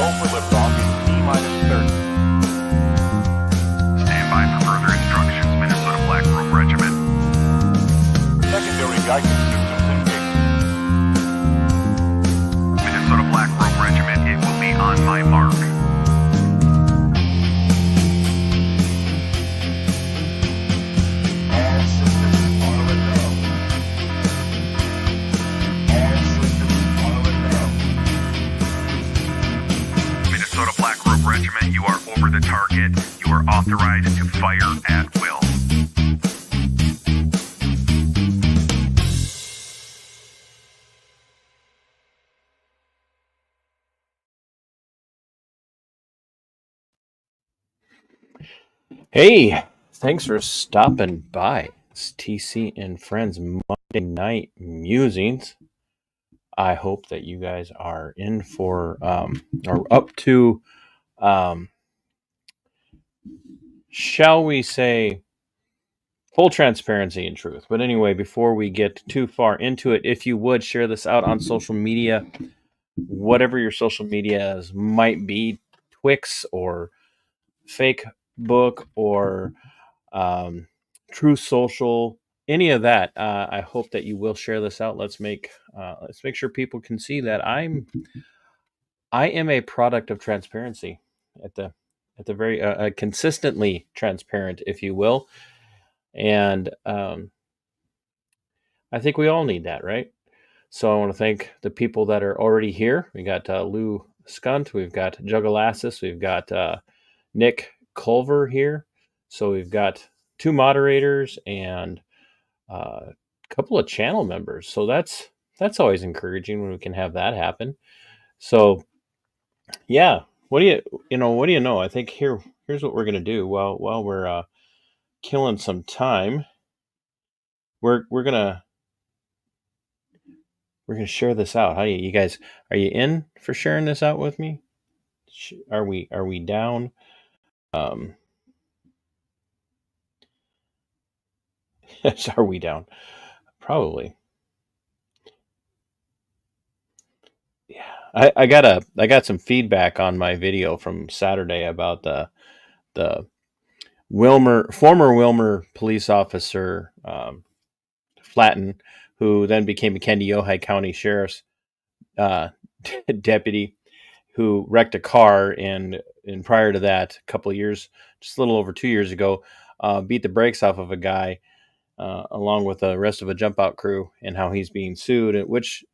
Go for liftoff in T-minus 30. Stand by for further instructions, Minnesota Black Robe Regiment. Secondary guidance systems engaged. Minnesota Black Robe Regiment, it will be on my mark. All systems are a go. All systems are a go. Minnesota Black Robe Regiment, you are over the target. You are authorized to fire at will. Hey, thanks for stopping by. It's TC and Friends Monday Night Musings. I hope that you guys are in for, or up to, shall we say, full transparency and truth. But anyway, before we get too far into it, if you would share this out on social media, whatever your social media might be, Twix or Facebook or True Social, any of that. I hope that you will share this out. Let's make sure people can see that I am a product of transparency at the very consistently transparent, if you will, and I think we all need that, right? So I want to thank the people that are already here. We got Lou Skunt, we've got Jugalassis, we've got Nick Culver here. So we've got 2 moderators and a couple of channel members. So that's always encouraging when we can have that happen. So yeah, what do you know? I think here's what we're gonna do while we're killing some time. We're gonna share this out. How you guys, are you in for sharing this out with me? Are we down? Are we down? Probably. Yeah, I got some feedback on my video from Saturday about the former Wilmer police officer Flatten, who then became a Ojai County Sheriff's deputy, who wrecked a car and prior to that, a couple of years, just a little over 2 years ago, beat the brakes off of a guy. Along with the rest of a jump out crew, and how he's being sued, which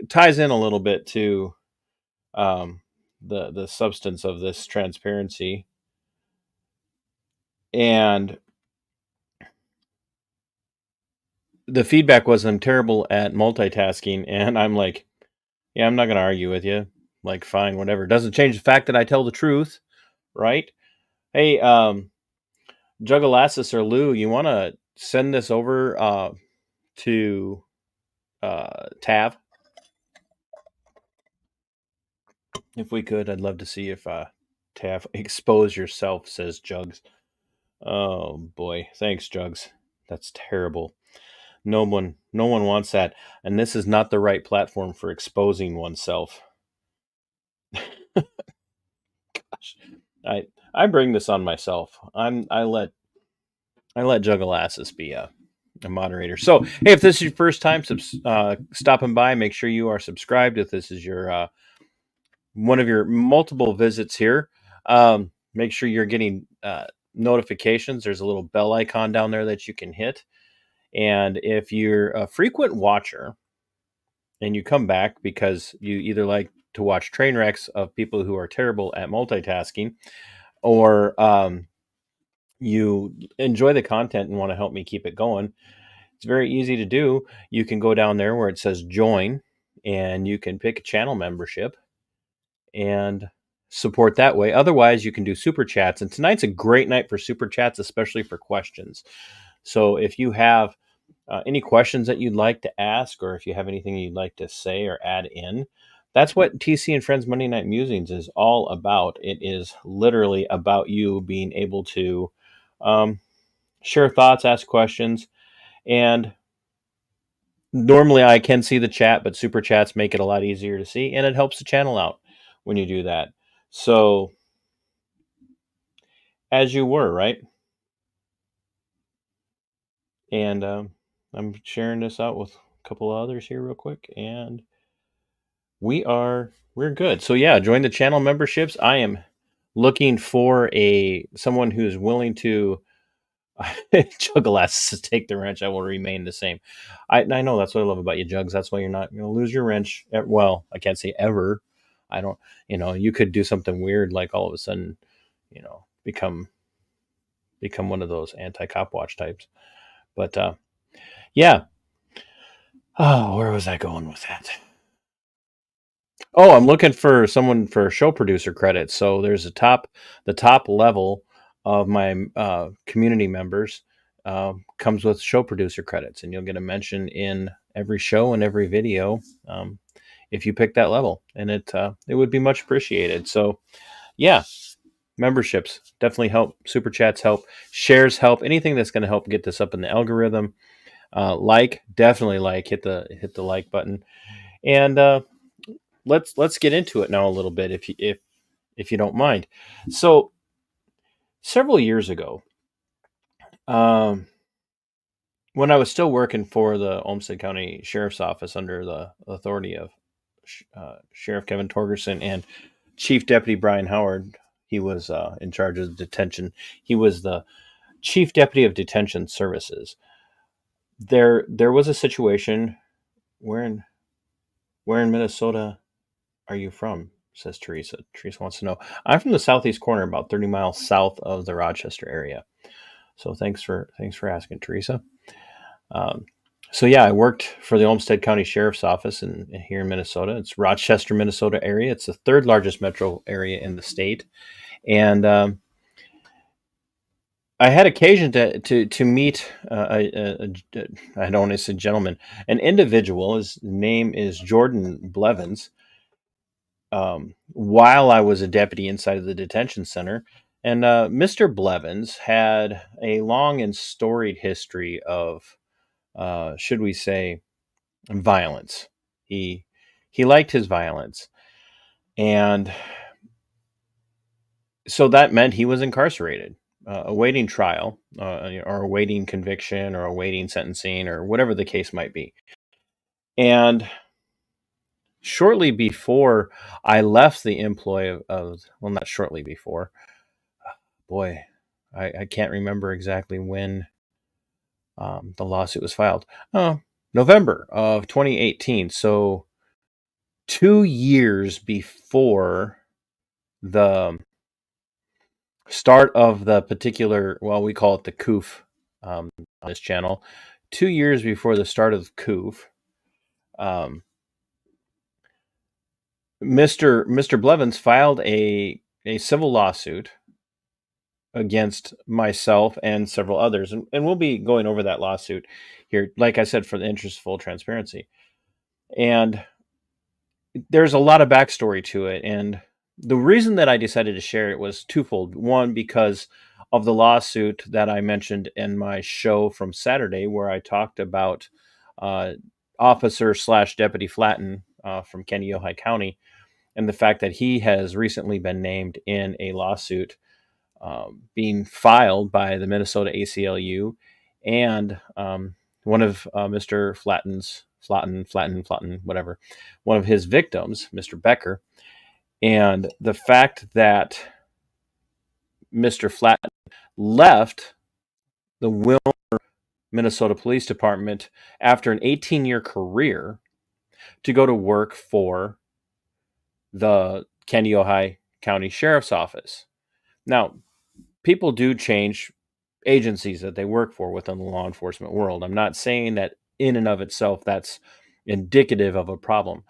ties in a little bit to the substance of this transparency. And the feedback was, I'm terrible at multitasking, and I'm like, yeah, I'm not going to argue with you. Like, fine, whatever. Doesn't change the fact that I tell the truth, right? Hey, Jugalassis or Lou, you want to send this over to Tav? If we could, I'd love to see if Tav, expose yourself, says Jugs. Oh boy, thanks, Jugs. That's terrible. No one wants that, and this is not the right platform for exposing oneself. Gosh, I bring this on myself. I let Jugalassis be a moderator. So hey, if this is your first time stopping by, make sure you are subscribed. If this is your one of your multiple visits here, make sure you're getting notifications. There's a little bell icon down there that you can hit. And if you're a frequent watcher and you come back because you either like to watch train wrecks of people who are terrible at multitasking, or you enjoy the content and want to help me keep it going, it's very easy to do. You can go down there where it says join, and you can pick a channel membership and support that way. Otherwise, you can do super chats. And tonight's a great night for super chats, especially for questions. So if you have any questions that you'd like to ask, or if you have anything you'd like to say or add in, that's what TC and Friends Monday Night Musings is all about. It is literally about you being able to share thoughts, ask questions, and normally I can see the chat, but super chats make it a lot easier to see, and it helps the channel out when you do that. So, as you were, right? And I'm sharing this out with a couple of others here real quick, and we're good. So yeah, join the channel memberships. I am looking for someone who's willing to juggle asses to take the wrench. I will remain the same. I know that's what I love about you, Jugs. That's why you're not going to lose your wrench. Well, I can't say ever. I don't. You could do something weird, like all of a sudden, become one of those anti-cop watch types. But yeah. Oh, where was I going with that? Oh, I'm looking for someone for show producer credits. So there's the top level of my community members comes with show producer credits, and you'll get a mention in every show and every video if you pick that level, and it would be much appreciated. So yeah, memberships definitely help. Super chats help. Shares help. Anything that's going to help get this up in the algorithm. Definitely hit the like button, and let's get into it now a little bit if you don't mind. So several years ago, um, when I was still working for the Olmsted County Sheriff's Office under the authority of Sheriff Kevin Torgerson and Chief Deputy Brian Howard, he was in charge of detention. He was the Chief Deputy of Detention Services. There was a situation where in Minnesota are you from? Says Teresa. Teresa wants to know. I'm from the southeast corner, about 30 miles south of the Rochester area. So thanks for asking, Teresa. So yeah, I worked for the Olmsted County Sheriff's Office here in Minnesota. It's Rochester, Minnesota area. It's the third largest metro area in the state, and I had occasion to meet I don't want to say gentleman, an individual. His name is Jordan Blevins. While I was a deputy inside of the detention center. And Mr. Blevins had a long and storied history of, should we say, violence. He liked his violence, and so that meant he was incarcerated, awaiting trial, or awaiting conviction, or awaiting sentencing, or whatever the case might be. And shortly before I left the employ well, not shortly before, boy, I can't remember exactly when the lawsuit was filed. November of 2018. So 2 years before the start of the particular, well, we call it the COOF on this channel. 2 years before the start of COOF, Mr. Blevins filed a civil lawsuit against myself and several others. And we'll be going over that lawsuit here, like I said, for the interest of full transparency. And there's a lot of backstory to it. And the reason that I decided to share it was twofold. One, because of the lawsuit that I mentioned in my show from Saturday, where I talked about Officer / Deputy Flatten from Kaneohe County, and the fact that he has recently been named in a lawsuit being filed by the Minnesota ACLU and one of Mr. Flatten, whatever, one of his victims, Mr. Becker. And the fact that Mr. Flatten left the Wilmer, Minnesota Police Department after an 18-year career to go to work for the Kaneohe County Sheriff's Office. Now, people do change agencies that they work for within the law enforcement world. I'm not saying that in and of itself that's indicative of a problem.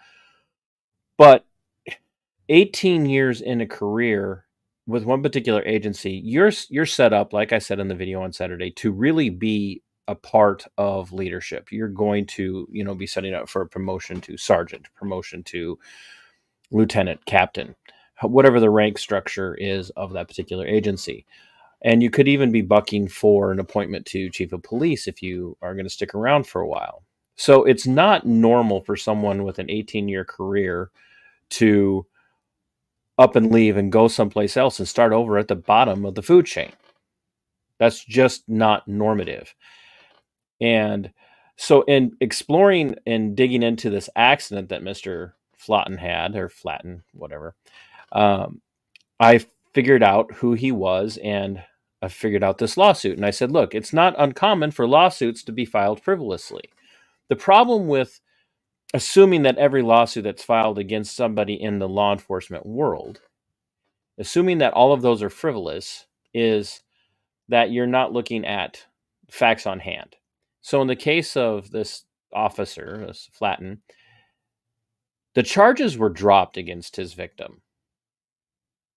But 18 years in a career with one particular agency, you're set up, like I said in the video on Saturday, to really be a part of leadership. You're going to, be setting up for a promotion to sergeant, promotion to lieutenant, captain, whatever the rank structure is of that particular agency. And you could even be bucking for an appointment to chief of police if you are going to stick around for a while. So it's not normal for someone with an 18-year career to up and leave and go someplace else and start over at the bottom of the food chain. That's just not normative. And so in exploring and digging into this accident that Mr. Flatten had, or Flatten, whatever, I figured out who he was, and I figured out this lawsuit. And I said, look, it's not uncommon for lawsuits to be filed frivolously. The problem with assuming that every lawsuit that's filed against somebody in the law enforcement world, assuming that all of those are frivolous, is that you're not looking at facts on hand. So in the case of this officer, this Flatten, the charges were dropped against his victim.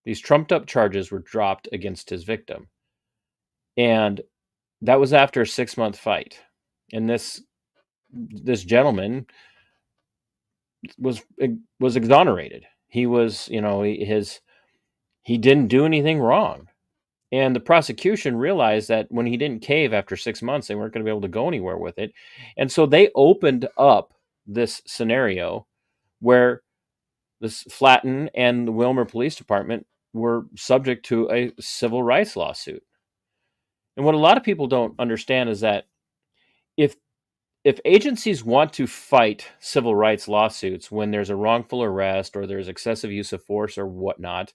These trumped up charges were dropped against his victim. And that was after a 6-month fight. And this gentleman was exonerated. He was, he didn't do anything wrong. And the prosecution realized that when he didn't cave after 6 months, they weren't going to be able to go anywhere with it. And so they opened up this scenario where this Flatten and the Wilmer Police Department were subject to a civil rights lawsuit. And what a lot of people don't understand is that if agencies want to fight civil rights lawsuits when there's a wrongful arrest or there's excessive use of force or whatnot,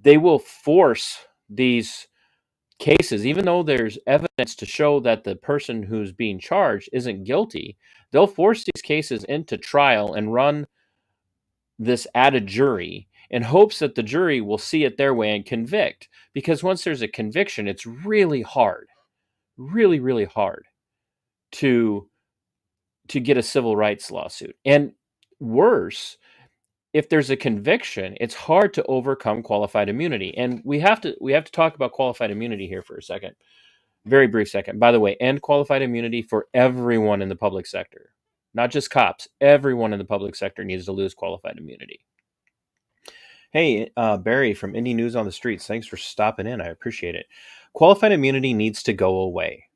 they will force these cases, even though there's evidence to show that the person who's being charged isn't guilty. They'll force these cases into trial and run this at a jury in hopes that the jury will see it their way and convict. Because once there's a conviction, it's really hard, really, really hard to get a civil rights lawsuit. And worse, if there's a conviction, it's hard to overcome qualified immunity. And we have to talk about qualified immunity here for a second. Very brief second. By the way, end qualified immunity for everyone in the public sector. Not just cops. Everyone in the public sector needs to lose qualified immunity. Hey, Barry from Indie News on the Streets. Thanks for stopping in. I appreciate it. Qualified immunity needs to go away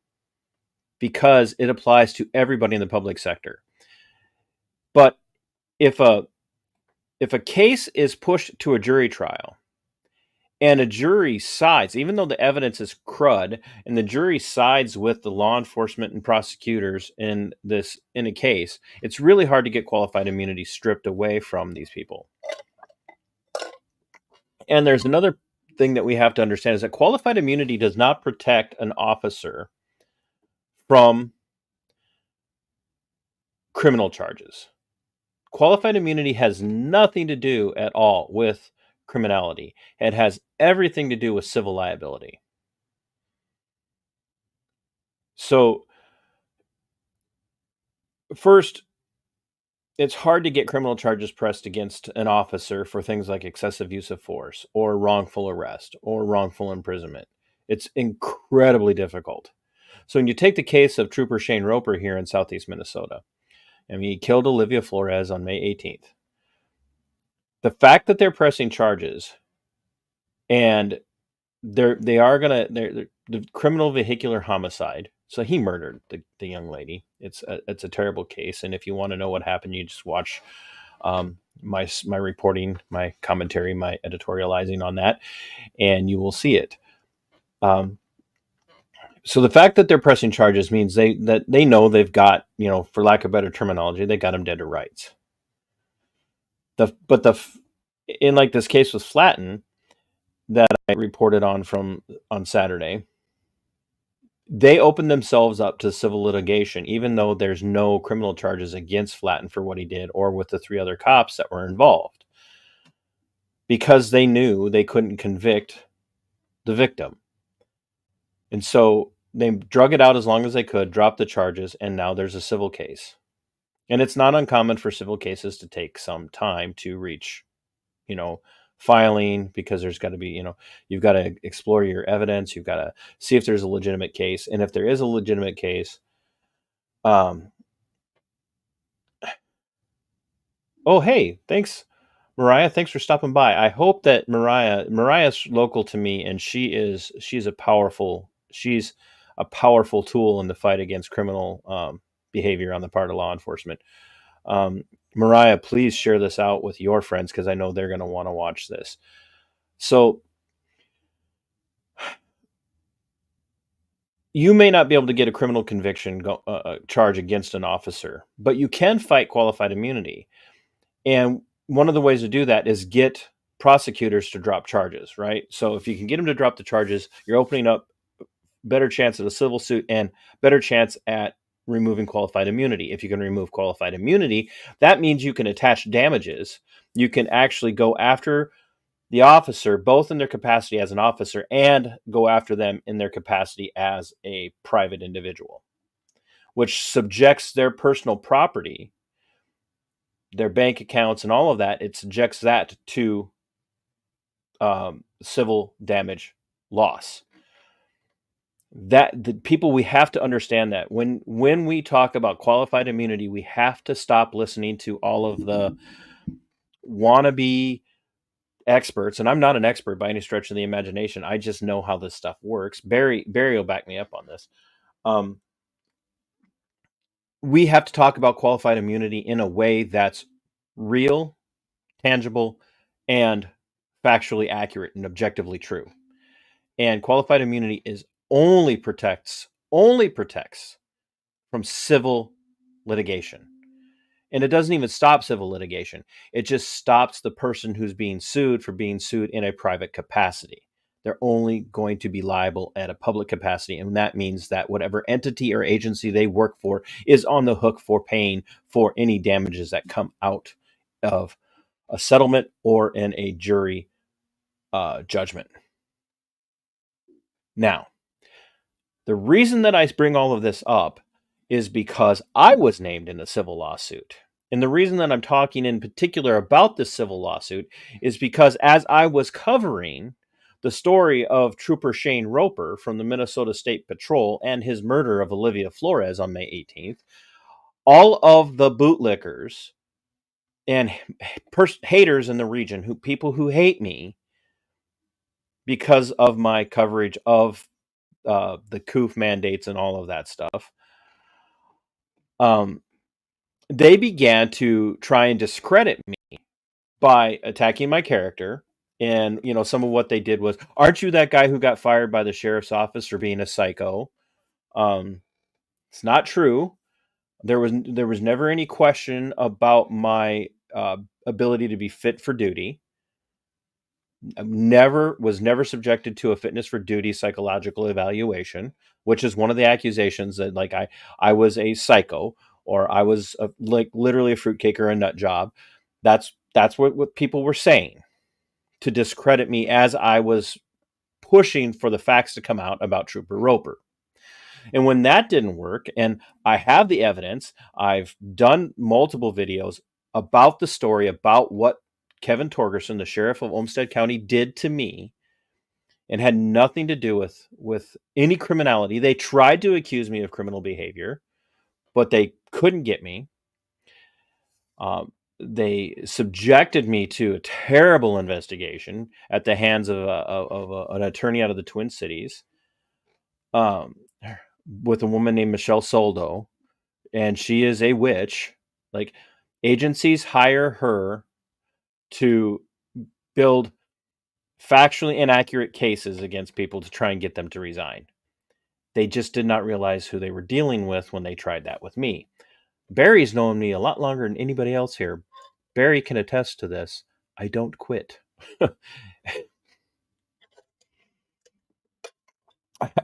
because it applies to everybody in the public sector. But if a case is pushed to a jury trial and a jury sides, even though the evidence is crud, and the jury sides with the law enforcement and prosecutors in a case, it's really hard to get qualified immunity stripped away from these people. And there's another thing that we have to understand is that qualified immunity does not protect an officer from criminal charges. Qualified immunity has nothing to do at all with criminality. It has everything to do with civil liability. So, first, it's hard to get criminal charges pressed against an officer for things like excessive use of force or wrongful arrest or wrongful imprisonment. It's incredibly difficult. So when you take the case of Trooper Shane Roper here in Southeast Minnesota, he killed Olivia Flores on May 18th. The fact that they're pressing charges and they're the criminal vehicular homicide. So he murdered the young lady. It's a terrible case. And if you want to know what happened, you just watch my reporting, my commentary, my editorializing on that, and you will see it. So the fact that they're pressing charges means they know they've got, for lack of better terminology, they got him dead to rights. In like this case with Flatten that I reported on Saturday, they opened themselves up to civil litigation, even though there's no criminal charges against Flatten for what he did or with the 3 other cops that were involved, because they knew they couldn't convict the victim. And so they drug it out as long as they could, dropped the charges, and now there's a civil case. And it's not uncommon for civil cases to take some time to reach, filing, because there's got to be, you've got to explore your evidence. You've got to see if there's a legitimate case. And if there is a legitimate case, oh, hey, thanks, Mariah. Thanks for stopping by. I hope that Mariah's local to me, and she's a powerful tool in the fight against criminal behavior on the part of law enforcement. Mariah, please share this out with your friends because I know they're going to want to watch this. So you may not be able to get a criminal conviction charge against an officer, but you can fight qualified immunity. And one of the ways to do that is get prosecutors to drop charges, right? So if you can get them to drop the charges, you're opening up better chance at a civil suit and better chance at removing qualified immunity. If you can remove qualified immunity, that means you can attach damages. You can actually go after the officer, both in their capacity as an officer and go after them in their capacity as a private individual, which subjects their personal property, their bank accounts, and all of that. It subjects that to civil damage loss. That the people, we have to understand that when we talk about qualified immunity, we have to stop listening to all of the wannabe experts. And I'm not an expert by any stretch of the imagination. I just know how this stuff works. Barry will back me up on this. We have to talk about qualified immunity in a way that's real, tangible, and factually accurate and objectively true. And qualified immunity only protects from civil litigation. And it doesn't even stop civil litigation. It just stops the person who's being sued for being sued in a private capacity. They're only going to be liable at a public capacity. And that means that whatever entity or agency they work for is on the hook for paying for any damages that come out of a settlement or in a jury judgment. Now, the reason that I bring all of this up is because I was named in a civil lawsuit. And the reason that I'm talking in particular about this civil lawsuit is because as I was covering the story of Trooper Shane Roper from the Minnesota State Patrol and his murder of Olivia Flores on May 18th, all of the bootlickers and haters in the region, people who hate me because of my coverage of the COOF mandates and all of that stuff, they began to try and discredit me by attacking my character. And, some of what they did was, aren't you that guy who got fired by the sheriff's office for being a psycho? It's not true. There was never any question about my ability to be fit for duty. Was never subjected to a fitness for duty psychological evaluation, which is one of the accusations that I was a psycho or I was literally a fruitcake or a nut job. That's what people were saying to discredit me as I was pushing for the facts to come out about Trooper Roper. And when that didn't work, and I have the evidence, I've done multiple videos about the story, about what Kevin Torgerson, the sheriff of Olmsted County, did to me, and had nothing to do with any criminality. They tried to accuse me of criminal behavior, but they couldn't get me. They subjected me to a terrible investigation at the hands of an attorney out of the Twin Cities, with a woman named Michelle Soldo, and she is a witch. Agencies hire her to build factually inaccurate cases against people to try and get them to resign. They just did not realize who they were dealing with when they tried that with me. Barry's known me a lot longer than anybody else here. Barry can attest to this. I don't quit.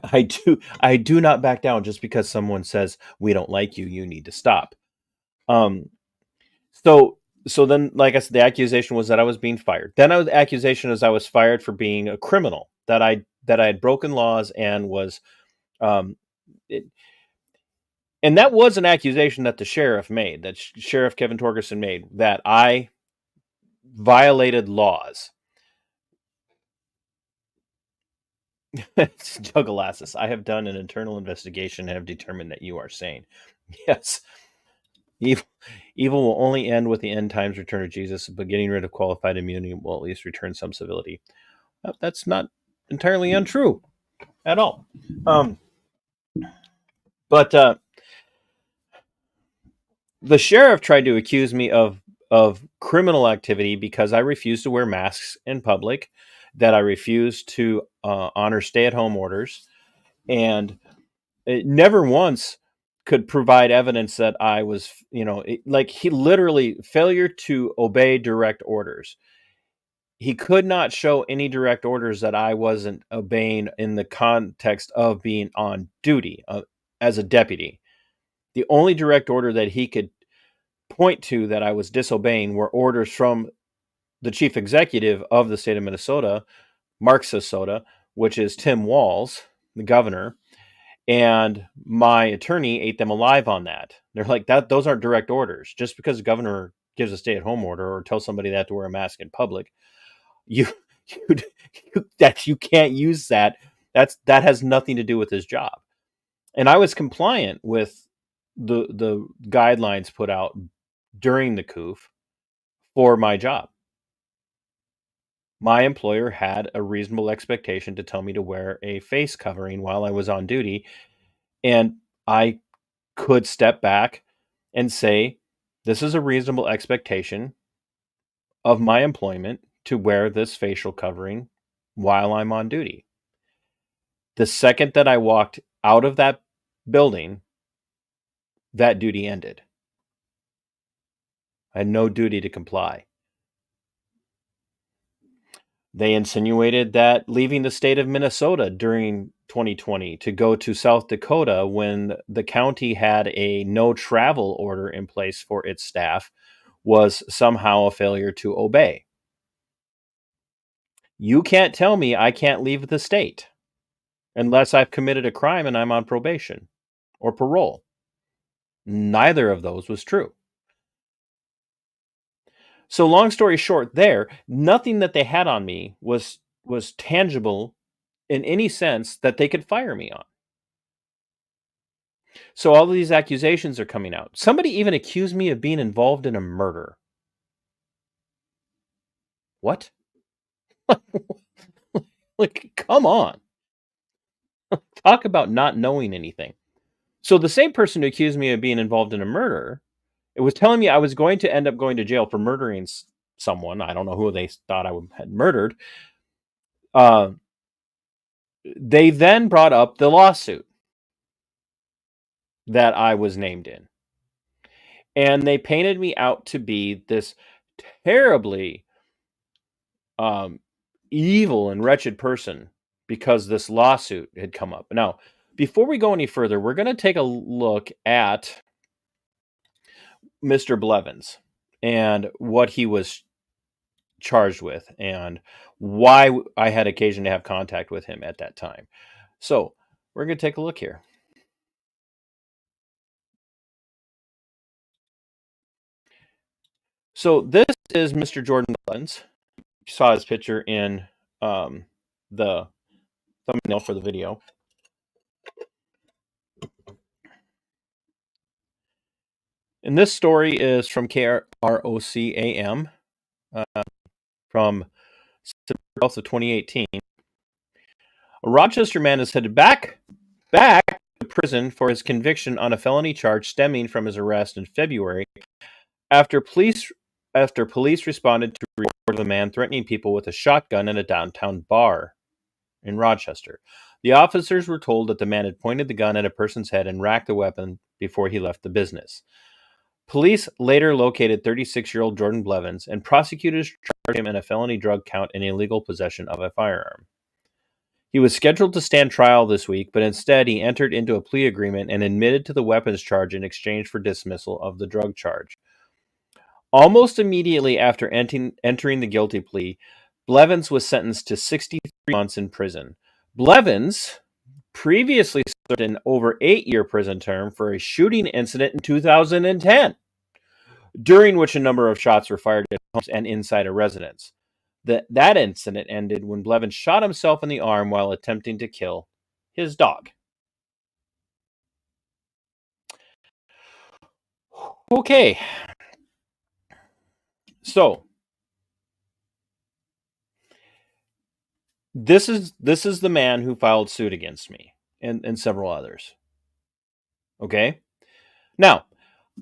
I do not back down just because someone says we don't like you, you need to stop. So then, like I said, the accusation was that I was being fired. Then the accusation is I was fired for being a criminal, that I had broken laws and was, and that was an accusation that the sheriff made, that Sheriff Kevin Torgerson made, that I violated laws. Juggleasses, I have done an internal investigation and have determined that you are sane. Yes. Evil will only end with the end times return of Jesus, but getting rid of qualified immunity will at least return some civility. That's not entirely untrue at all. But the sheriff tried to accuse me of of criminal activity because I refused to wear masks in public, that I refused to honor stay-at-home orders, and it never once could provide evidence that I was, like he literally failure to obey direct orders. He could not show any direct orders that I wasn't obeying in the context of being on duty as a deputy. The only direct order that he could point to that I was disobeying were orders from the chief executive of the state of Minnesota, Marxist Soda, which is Tim Walz, the governor, and my attorney ate them alive on that. They're like, that those aren't direct orders. Just because the governor gives a stay-at-home order or tells somebody they have to wear a mask in public, you, that you can't use that. That has nothing to do with his job. And I was compliant with the guidelines put out during the coup for my job. My employer had a reasonable expectation to tell me to wear a face covering while I was on duty, and I could step back and say, this is a reasonable expectation of my employment to wear this facial covering while I'm on duty. The second that I walked out of that building, that duty ended. I had no duty to comply. They insinuated that leaving the state of Minnesota during 2020 to go to South Dakota when the county had a no travel order in place for its staff was somehow a failure to obey. You can't tell me I can't leave the state unless I've committed a crime and I'm on probation or parole. Neither of those was true. So long story short, nothing that they had on me was tangible in any sense that they could fire me on. So all of these accusations are coming out. Somebody even accused me of being involved in a murder. What? Like, come on. Talk about not knowing anything. So the same person who accused me of being involved in a murder, it was telling me I was going to end up going to jail for murdering someone. I don't know who they thought I had murdered. They then brought up the lawsuit that I was named in. And they painted me out to be this terribly evil and wretched person because this lawsuit had come up. Now, before we go any further, we're going to take a look at Mr. Blevins and what he was charged with and why I had occasion to have contact with him at that time. So we're going to take a look here. So this is Mr. Jordan Blevins. You saw his picture in the thumbnail for the video. And this story is from KROC-AM from September 12th of 2018. A Rochester man is headed back to prison for his conviction on a felony charge stemming from his arrest in February after police responded to a report of a man threatening people with a shotgun in a downtown bar in Rochester. The officers were told that the man had pointed the gun at a person's head and racked the weapon before he left the business. Police later located 36-year-old Jordan Blevins, and prosecutors charged him in a felony drug count and illegal possession of a firearm. He was scheduled to stand trial this week, but instead he entered into a plea agreement and admitted to the weapons charge in exchange for dismissal of the drug charge. Almost immediately after entering the guilty plea, Blevins was sentenced to 63 months in prison. Blevins previously served an over 8-year prison term for a shooting incident in 2010, during which a number of shots were fired at homes and inside a residence. That incident ended when Blevins shot himself in the arm while attempting to kill his dog. Okay. So this is the man who filed suit against me and several others. Okay? Now,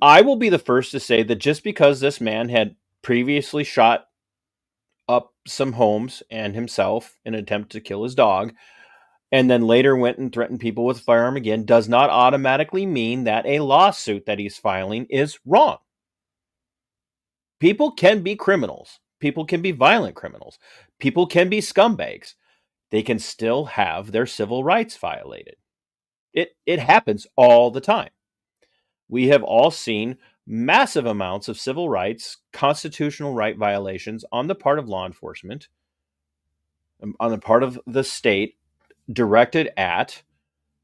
I will be the first to say that just because this man had previously shot up some homes and himself in an attempt to kill his dog, and then later went and threatened people with a firearm again, does not automatically mean that a lawsuit that he's filing is wrong. People can be criminals. People can be violent criminals. People can be scumbags. They can still have their civil rights violated. It happens all the time. We have all seen massive amounts of civil rights, constitutional right violations on the part of law enforcement, on the part of the state, directed at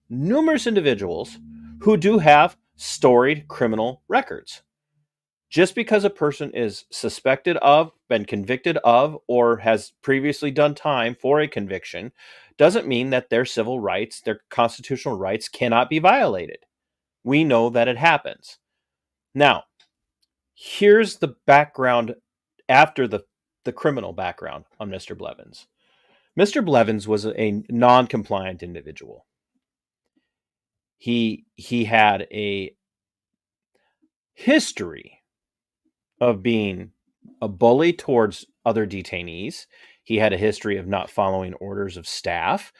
numerous individuals who do have storied criminal records. Just because a person is suspected of, been convicted of, or has previously done time for a conviction doesn't mean that their civil rights, their constitutional rights cannot be violated. We know that it happens. Now, here's the background after the criminal background on Mr. Blevins. Mr. Blevins was a non-compliant individual. He had a history of being a bully towards other detainees. He had a history of not following orders of staff.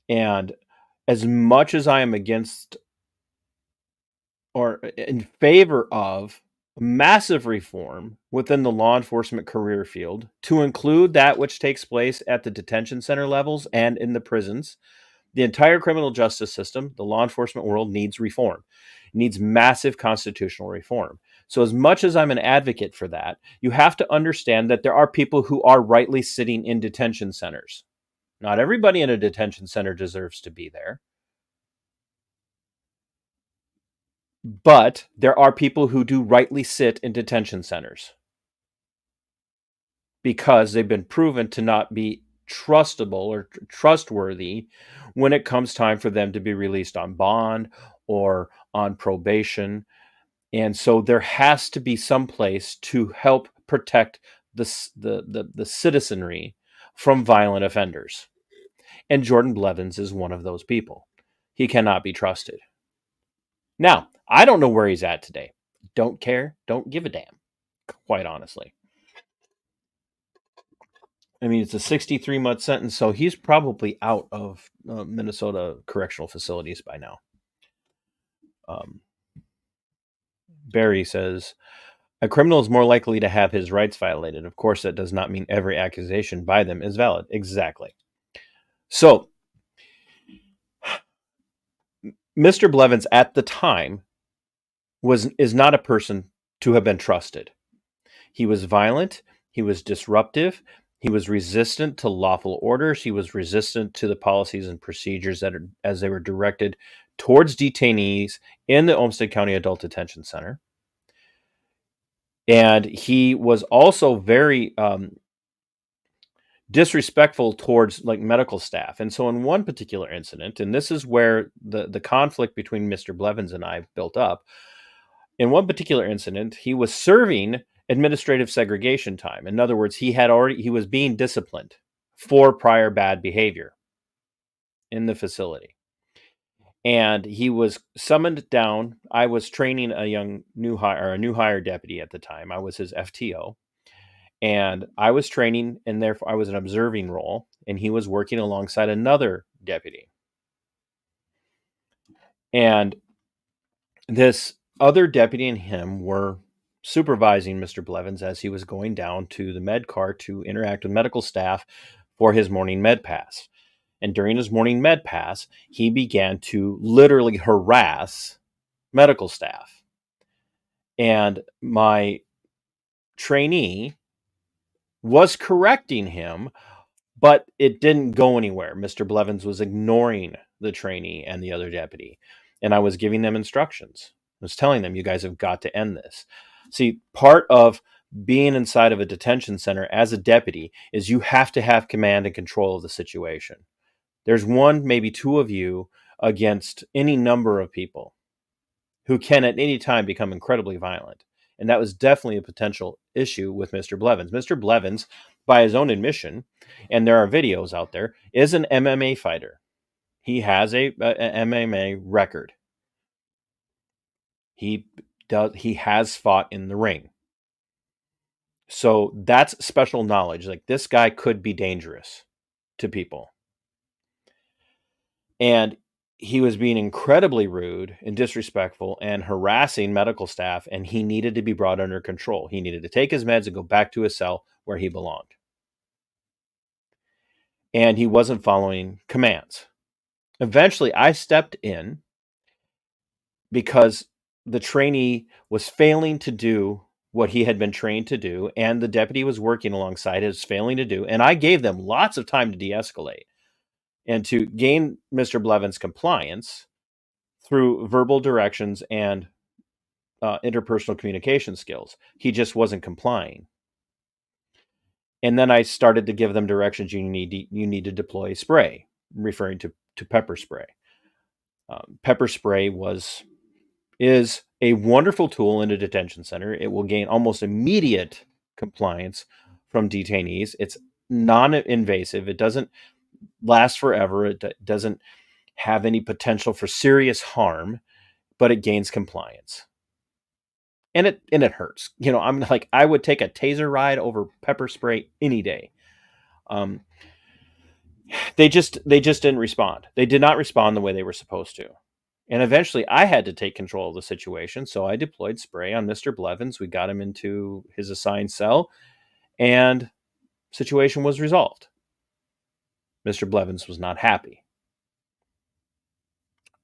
And as much as I am against or in favor of massive reform within the law enforcement career field to include that which takes place at the detention center levels and in the prisons, the entire criminal justice system, the law enforcement world needs reform. It needs massive constitutional reform. So as much as I'm an advocate for that, you have to understand that there are people who are rightly sitting in detention centers. Not everybody in a detention center deserves to be there. But there are people who do rightly sit in detention centers because they've been proven to not be trustable or trustworthy when it comes time for them to be released on bond or on probation. And so there has to be some place to help protect the citizenry from violent offenders. And Jordan Blevins is one of those people. He cannot be trusted. Now, I don't know where he's at today. Don't care. Don't give a damn, quite honestly. I mean, it's a 63-month sentence, so he's probably out of Minnesota correctional facilities by now. Barry says, a criminal is more likely to have his rights violated. Of course, that does not mean every accusation by them is valid. Exactly. So, Mr. Blevins at the time is not a person to have been trusted. He was violent. He was disruptive. He was resistant to lawful orders. He was resistant to the policies and procedures that are, as they were directed towards detainees in the Olmsted County Adult Detention Center. And he was also very disrespectful towards like medical staff. And so in one particular incident, and this is where the conflict between Mr. Blevins and I built up, in one particular incident, he was serving administrative segregation time. In other words, he was being disciplined for prior bad behavior in the facility. And he was summoned down. I was training a new hire deputy at the time. I was his FTO. And I was training, and therefore I was an observing role, and he was working alongside another deputy. And this other deputy and him were supervising Mr. Blevins as he was going down to the med car to interact with medical staff for his morning med pass. And during his morning med pass, he began to literally harass medical staff. And my trainee was correcting him, but it didn't go anywhere. Mr. Blevins was ignoring the trainee and the other deputy. And I was giving them instructions. I was telling them, you guys have got to end this. See, part of being inside of a detention center as a deputy is you have to have command and control of the situation. There's one, maybe two of you against any number of people who can at any time become incredibly violent. And that was definitely a potential issue with Mr. Blevins. Mr. Blevins, by his own admission, and there are videos out there, is an MMA fighter. He has a MMA record. He he has fought in the ring. So that's special knowledge. Like, this guy could be dangerous to people. And he was being incredibly rude and disrespectful and harassing medical staff, and he needed to be brought under control. He needed to take his meds and go back to his cell where he belonged. And he wasn't following commands. Eventually, I stepped in because the trainee was failing to do what he had been trained to do, and the deputy was working alongside is failing to do. And I gave them lots of time to de-escalate and to gain Mr. Blevins' compliance through verbal directions and interpersonal communication skills. He just wasn't complying. And then I started to give them directions. You need to deploy spray, referring to pepper spray. Pepper spray is a wonderful tool in a detention center. It will gain almost immediate compliance from detainees. It's non-invasive. It doesn't last forever. It doesn't have any potential for serious harm, but it gains compliance. And it hurts. I'm like, I would take a taser ride over pepper spray any day. They just didn't respond. They did not respond the way they were supposed to. And eventually I had to take control of the situation. So I deployed spray on Mr. Blevins. We got him into his assigned cell, and situation was resolved. Mr. Blevins was not happy.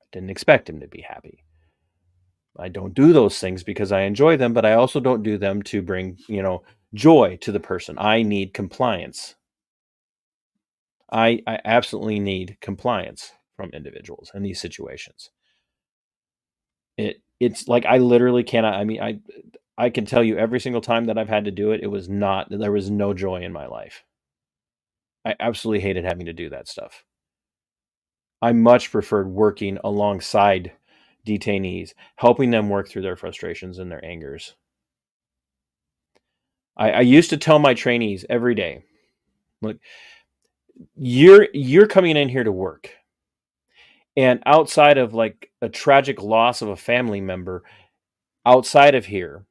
I didn't expect him to be happy. I don't do those things because I enjoy them, but I also don't do them to bring, joy to the person. I need compliance. I absolutely need compliance from individuals in these situations. It's like, I literally cannot. I mean, I can tell you every single time that I've had to do it, there was no joy in my life. I absolutely hated having to do that stuff. I much preferred working alongside detainees, helping them work through their frustrations and their angers. I used to tell my trainees every day, look, you're coming in here to work. And outside of like a tragic loss of a family member, outside of here,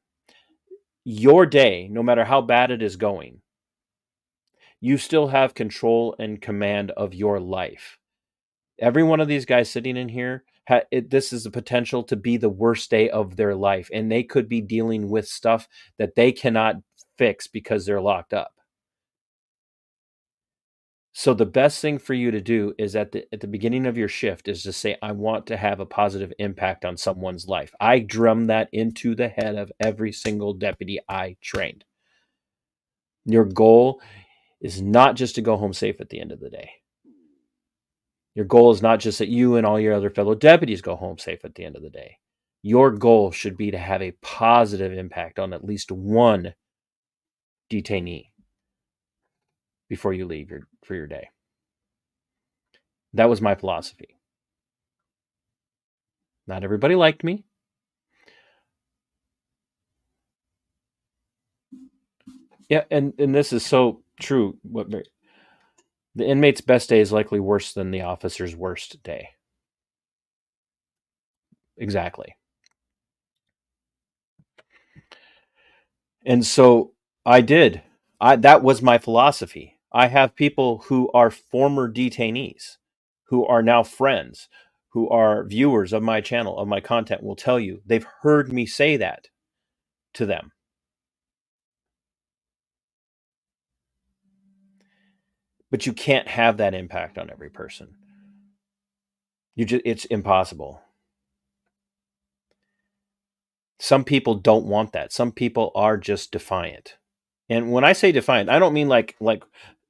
your day, no matter how bad it is going, you still have control and command of your life. Every one of these guys sitting in here, this is the potential to be the worst day of their life. And they could be dealing with stuff that they cannot fix because they're locked up. So the best thing for you to do is at the beginning of your shift is to say, I want to have a positive impact on someone's life. I drum that into the head of every single deputy I trained. Your goal is not just to go home safe at the end of the day. Your goal is not just that you and all your other fellow deputies go home safe at the end of the day. Your goal should be to have a positive impact on at least one detainee before you leave for your day. That was my philosophy. Not everybody liked me. Yeah, and this is so true. The inmate's best day is likely worse than the officer's worst day. Exactly. And so that was my philosophy. I have people who are former detainees, who are now friends, who are viewers of my channel, of my content, will tell you they've heard me say that to them. But you can't have that impact on every person. It's impossible. Some people don't want that. Some people are just defiant. And when I say defiant, I don't mean like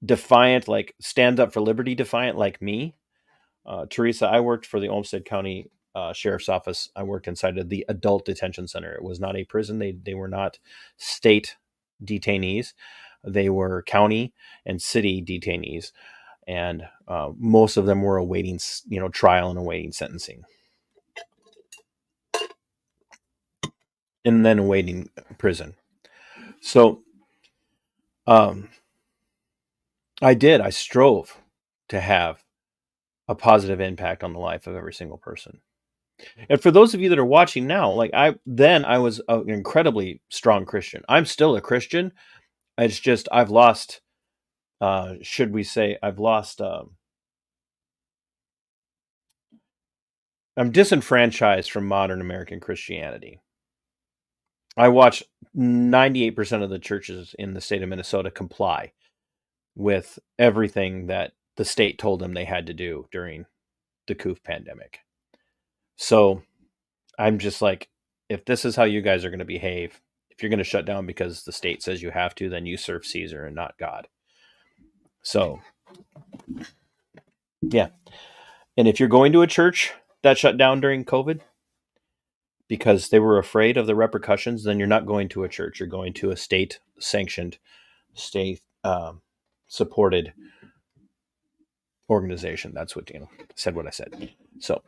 defiant, like stand up for liberty defiant like me. Teresa, I worked for the Olmsted County Sheriff's Office. I worked inside of the adult detention center. It was not a prison. They were not state detainees. They were county and city detainees. And most of them were awaiting, trial and awaiting sentencing. And then awaiting prison. So I strove to have a positive impact on the life of every single person. And for those of you that are watching now, like I was an incredibly strong Christian. I'm still a Christian. It's just I've lost, should we say, I've lost. I'm disenfranchised from modern American Christianity. I watch 98% of the churches in the state of Minnesota comply with everything that the state told them they had to do during the COOF pandemic. So I'm just like, if this is how you guys are going to behave, if you're going to shut down because the state says you have to, then you serve Caesar and not God. So, yeah. And if you're going to a church that shut down during COVID because they were afraid of the repercussions, then you're not going to a church. You're going to a state-sanctioned, state-supported organization. That's what said what I said. So,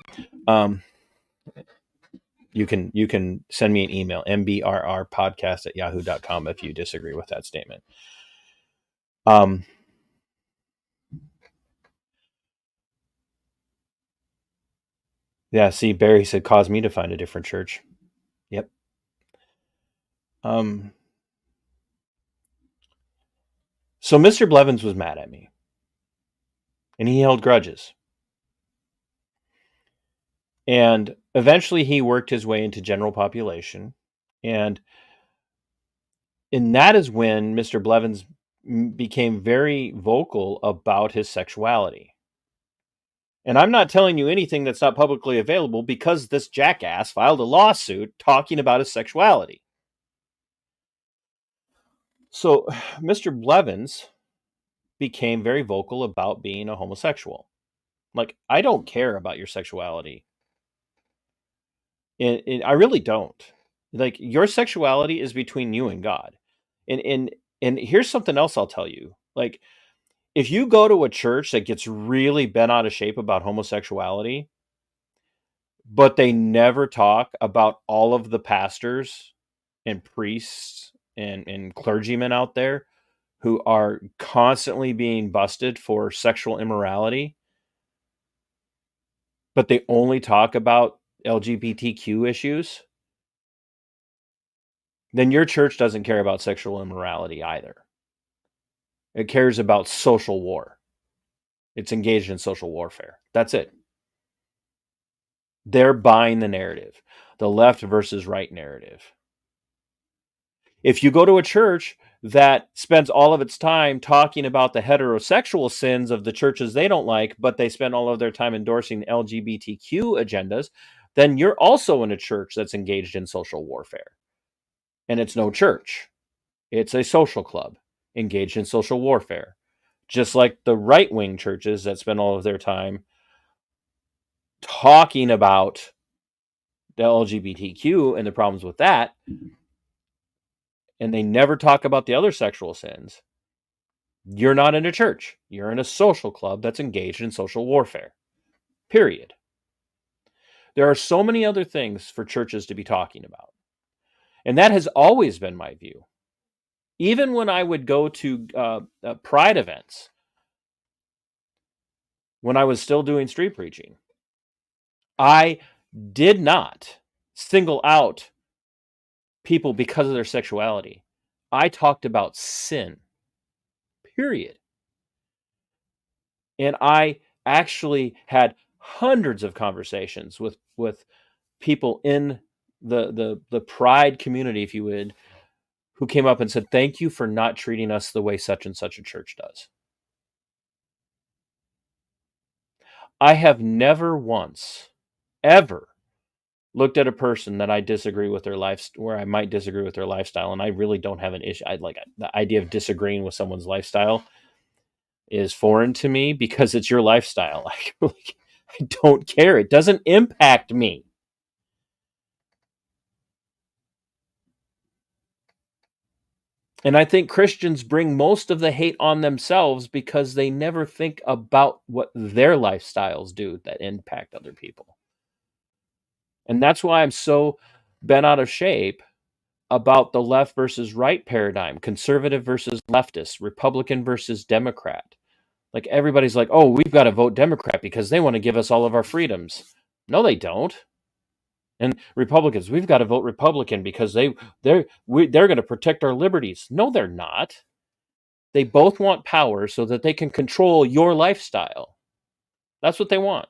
you can send me an email, mbrrpodcast@yahoo.com, if you disagree with that statement. Yeah, see, Barry said, cause me to find a different church. Yep. So Mr. Blevins was mad at me. And he held grudges. And eventually he worked his way into general population. And that is when Mr. Blevins became very vocal about his sexuality. And I'm not telling you anything that's not publicly available because this jackass filed a lawsuit talking about his sexuality. So Mr. Blevins became very vocal about being a homosexual. Like, I don't care about your sexuality. And I really don't. Like, your sexuality is between you and God. And here's something else I'll tell you. Like, if you go to a church that gets really bent out of shape about homosexuality, but they never talk about all of the pastors and priests and clergymen out there who are constantly being busted for sexual immorality, but they only talk about LGBTQ issues, then your church doesn't care about sexual immorality either. It cares about social war. It's engaged in social warfare. That's it. They're buying the narrative, the left versus right narrative. If you go to a church that spends all of its time talking about the heterosexual sins of the churches they don't like, but they spend all of their time endorsing LGBTQ agendas, then you're also in a church that's engaged in social warfare. And it's no church. It's a social club engaged in social warfare. Just like the right-wing churches that spend all of their time talking about the LGBTQ and the problems with that, and they never talk about the other sexual sins, you're not in a church. You're in a social club that's engaged in social warfare. Period. There are so many other things for churches to be talking about. And that has always been my view. Even when I would go to pride events, when I was still doing street preaching, I did not single out people because of their sexuality. I talked about sin. Period. And I actually had hundreds of conversations with people in the pride community, if you would, who came up and said, thank you for not treating us the way such and such a church does. I have never once, ever looked at a person that I disagree with their life, where I might disagree with their lifestyle, and I really don't have an issue. I like the idea of disagreeing with someone's lifestyle is foreign to me because it's your lifestyle. I don't care. It doesn't impact me. And I think Christians bring most of the hate on themselves because they never think about what their lifestyles do that impact other people. And that's why I'm so bent out of shape about the left versus right paradigm, conservative versus leftist, Republican versus Democrat. Like, everybody's like, oh, we've got to vote Democrat because they want to give us all of our freedoms. No, they don't. And Republicans, we've got to vote Republican because they're going to protect our liberties. No, they're not. They both want power so that they can control your lifestyle. That's what they want.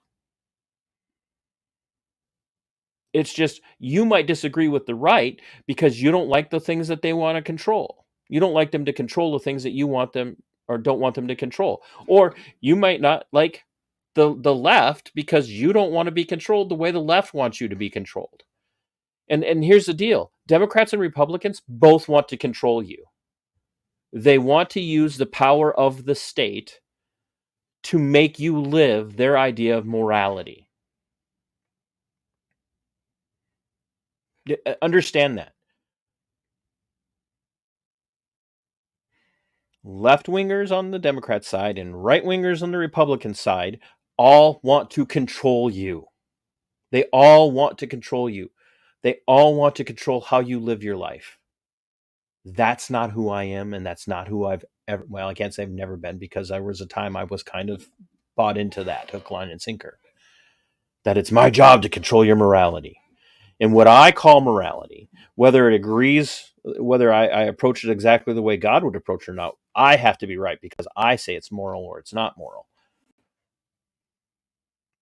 It's just you might disagree with the right because you don't like the things that they want to control. You don't like them to control the things that you want them or don't want them to control. Or you might not like the left because you don't want to be controlled the way the left wants you to be controlled. And here's the deal. Democrats and Republicans both want to control you. They want to use the power of the state to make you live their idea of morality. Understand that. Left-wingers on the Democrat side and right-wingers on the Republican side all want to control you. They all want to control you. They all want to control how you live your life. That's not who I am, and that's not who I've ever... Well, I can't say I've never been, because there was a time I was kind of bought into that, hook, line, and sinker. That it's my job to control your morality. And what I call morality, whether it agrees, whether I approach it exactly the way God would approach it or not, I have to be right because I say it's moral or it's not moral.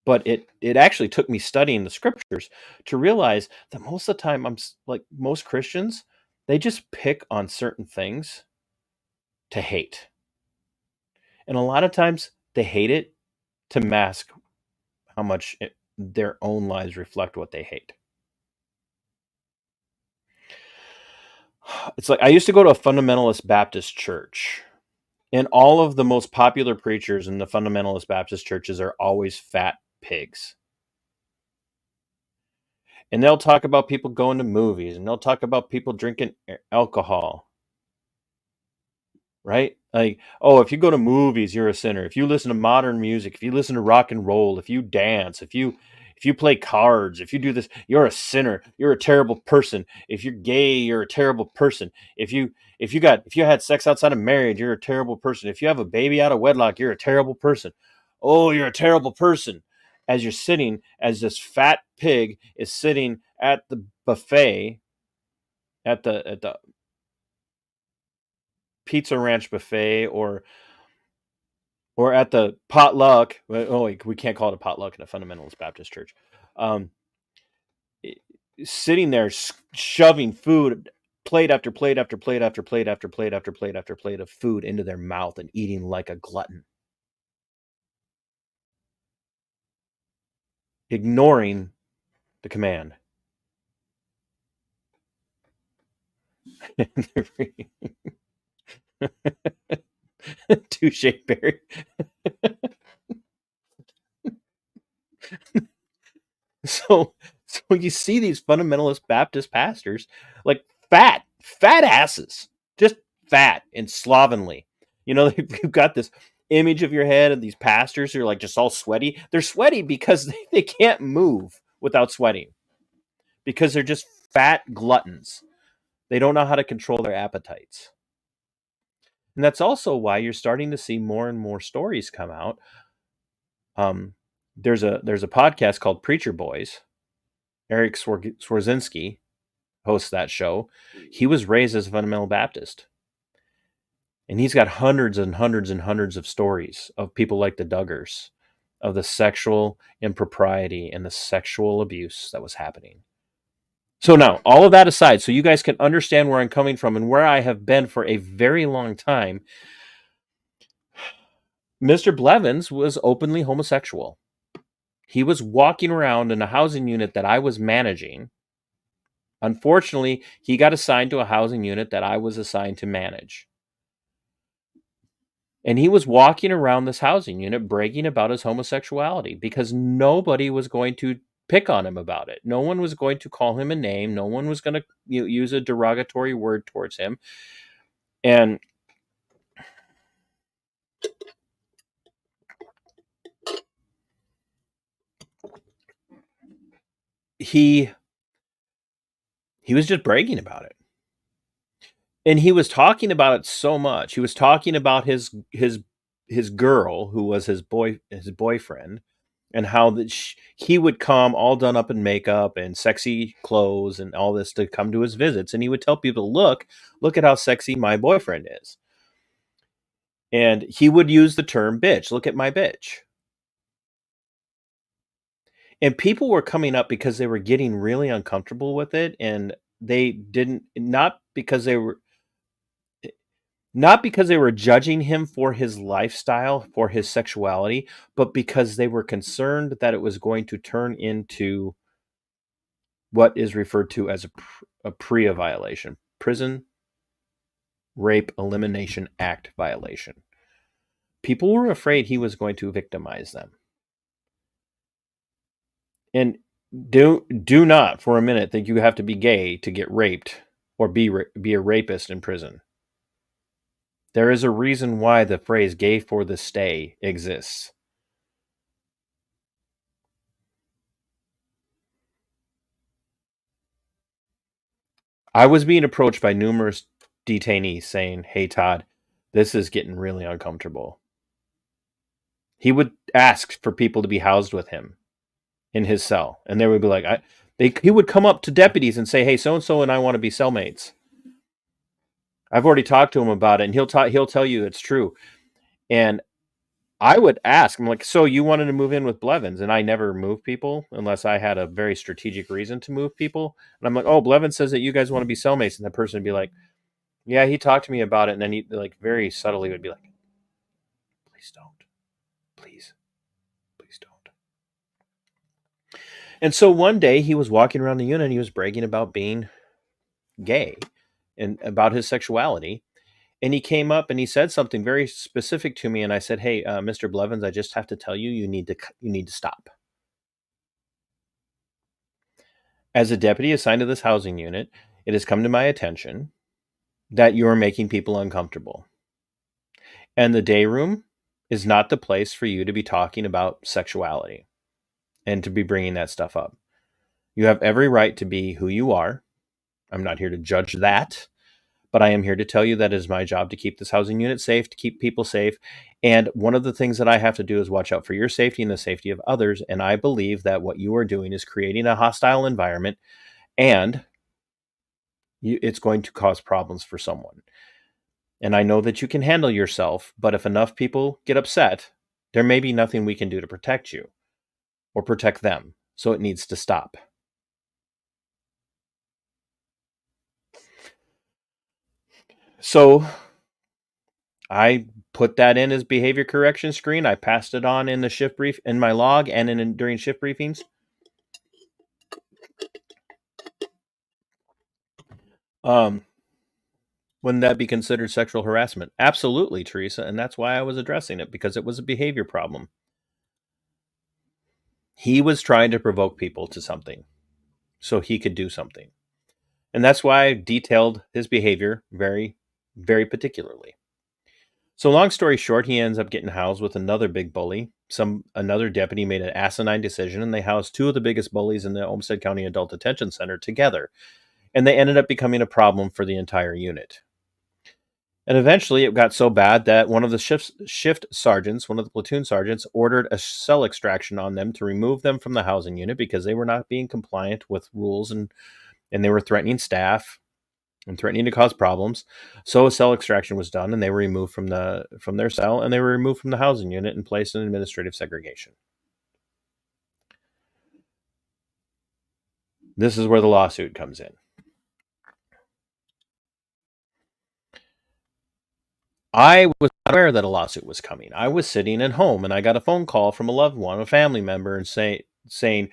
But it actually took me studying the scriptures to realize that most of the time, I'm like most Christians, they just pick on certain things to hate. And a lot of times they hate it to mask how much their own lives reflect what they hate. It's like I used to go to a fundamentalist Baptist church, and all of the most popular preachers in the fundamentalist Baptist churches are always fat pigs. And they'll talk about people going to movies, and they'll talk about people drinking alcohol. Right? Like, oh, if you go to movies, you're a sinner. If you listen to modern music, if you listen to rock and roll, if you dance, if you play cards, if you do this, you're a sinner. You're a terrible person. If you're gay, you're a terrible person. If you had sex outside of marriage, you're a terrible person. If you have a baby out of wedlock, you're a terrible person. Oh, you're a terrible person. As you're sitting, as this fat pig is sitting at the buffet, at the Pizza Ranch buffet, or at the potluck. Oh, we can't call it a potluck in a fundamentalist Baptist church. Sitting there shoving food, plate after plate after plate after plate after plate after plate after plate of food into their mouth and eating like a glutton, ignoring the command. Touche, Barry. So you see these fundamentalist Baptist pastors, like fat asses, just fat and slovenly. You know, you've got this image of your head of these pastors who are like just all sweaty. They're sweaty because they can't move without sweating, because they're just fat gluttons. They don't know how to control their appetites. And that's also why you're starting to see more and more stories come out. There's a podcast called Preacher Boys. Eric Swarzinski hosts that show. He was raised as a fundamental Baptist. And he's got hundreds and hundreds and hundreds of stories of people like the Duggars, of the sexual impropriety and the sexual abuse that was happening. So now, all of that aside, so you guys can understand where I'm coming from and where I have been for a very long time, Mr. Blevins was openly homosexual. He was walking around in a housing unit that I was managing. Unfortunately, he got assigned to a housing unit that I was assigned to manage. And he was walking around this housing unit bragging about his homosexuality because nobody was going to pick on him about it. No one was going to call him a name. No one was going to use a derogatory word towards him. And he was just bragging about it. And he was talking about it so much. He was talking about his girl, who was his boyfriend, and how he would come all done up in makeup and sexy clothes and all this to come to his visits, and he would tell people, look at how sexy my boyfriend is. And he would use the term bitch. Look at my bitch. And people were coming up because they were getting really uncomfortable with it, and they didn't, not because they were judging him for his lifestyle, for his sexuality, but because they were concerned that it was going to turn into what is referred to as a PREA violation, Prison Rape Elimination Act violation. People were afraid he was going to victimize them. And do not for a minute think you have to be gay to get raped or be a rapist in prison. There is a reason why the phrase "gay for the stay" exists. I was being approached by numerous detainees saying, "Hey Todd, this is getting really uncomfortable." He would ask for people to be housed with him in his cell, and they would be like, he would come up to deputies and say, "Hey, so and so and I want to be cellmates." I've already talked to him about it, and he'll tell you it's true. And I would ask, I'm like, "So you wanted to move in with Blevins?" And I never move people unless I had a very strategic reason to move people. And I'm like, "Oh, Blevins says that you guys want to be cellmates," and that person would be like, "Yeah, he talked to me about it," and then he like very subtly would be like, "Please don't, please don't." And so one day he was walking around the unit and he was bragging about being gay and about his sexuality. And he came up and he said something very specific to me. And I said, "Hey, Mr. Blevins, I just have to tell you, you need to stop." As a deputy assigned to this housing unit, it has come to my attention that you are making people uncomfortable. And the day room is not the place for you to be talking about sexuality and to be bringing that stuff up. You have every right to be who you are. I'm not here to judge that, but I am here to tell you that it is my job to keep this housing unit safe, to keep people safe. And one of the things that I have to do is watch out for your safety and the safety of others. And I believe that what you are doing is creating a hostile environment, and it's going to cause problems for someone. And I know that you can handle yourself, but if enough people get upset, there may be nothing we can do to protect you or protect them. So it needs to stop. So I put that in as behavior correction screen. I passed it on in the shift brief, in my log, and during shift briefings. Wouldn't that be considered sexual harassment? Absolutely, Teresa, and that's why I was addressing it, because it was a behavior problem. He was trying to provoke people to something so he could do something. And that's why I detailed his behavior very, very particularly. So long story short, he ends up getting housed with another big bully. Another deputy made an asinine decision, and they housed two of the biggest bullies in the Olmsted County Adult Detention Center together. And they ended up becoming a problem for the entire unit. And eventually it got so bad that one of the shift sergeants, one of the platoon sergeants, ordered a cell extraction on them to remove them from the housing unit because they were not being compliant with rules, and they were threatening staff and threatening to cause problems. So a cell extraction was done, and they were removed from their cell, and they were removed from the housing unit and placed in administrative segregation. This is where the lawsuit comes in. I was not aware that a lawsuit was coming. I was sitting at home and I got a phone call from a loved one, a family member, and saying,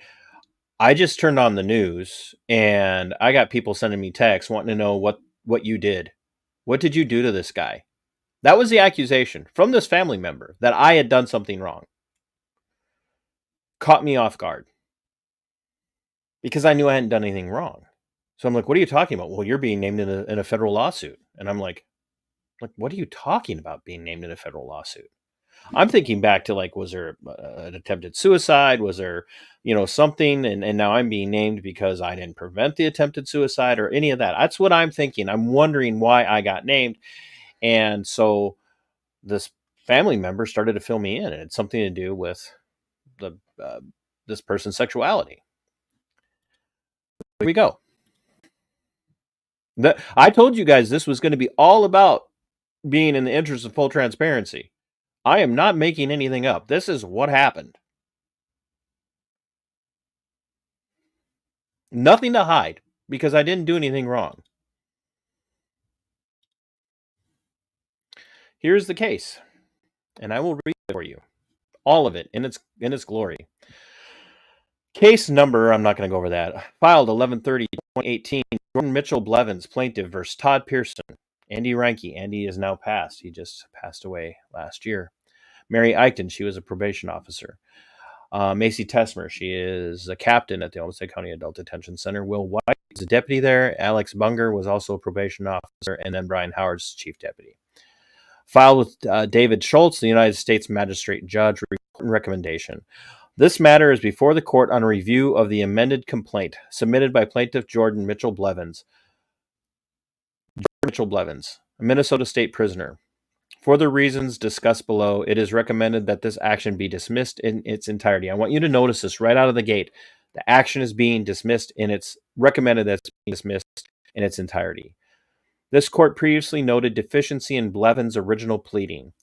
"I just turned on the news and I got people sending me texts wanting to know what you did. What did you do to this guy?" That was the accusation from this family member, that I had done something wrong. Caught me off guard because I knew I hadn't done anything wrong. So I'm like, "What are you talking about?" "Well, you're being named in a federal lawsuit." And I'm like, "What are you talking about, being named in a federal lawsuit?" I'm thinking back to, like, was there an attempted suicide? Was there, something? And now I'm being named because I didn't prevent the attempted suicide or any of that. That's what I'm thinking. I'm wondering why I got named. And so this family member started to fill me in. And it's something to do with this person's sexuality. Here we go. I told you guys this was going to be all about being in the interest of full transparency. I am not making anything up. This is what happened. Nothing to hide because I didn't do anything wrong. Here's the case, and I will read it for you. All of it in its glory. Case number, I'm not going to go over that. Filed 11/30/2018. Jordan Mitchell Blevins, plaintiff versus Todd Pearson. Andy Reinke. Andy is now passed. He just passed away last year. Mary Eichten, she was a probation officer. Macy Tesmer, she is a captain at the Olmsted County Adult Detention Center. Will White is a deputy there. Alex Bunger was also a probation officer. And then Brian Howard's chief deputy. Filed with David Schultz, the United States Magistrate Judge, report and recommendation. This matter is before the court on a review of the amended complaint submitted by plaintiff Jordan Mitchell Blevins. A Minnesota state prisoner. For the reasons discussed below, it is recommended that this action be dismissed in its entirety. I want you to notice this right out of the gate. The action is being dismissed recommended that it's being dismissed in its entirety. This court previously noted deficiency in Blevins' original pleading.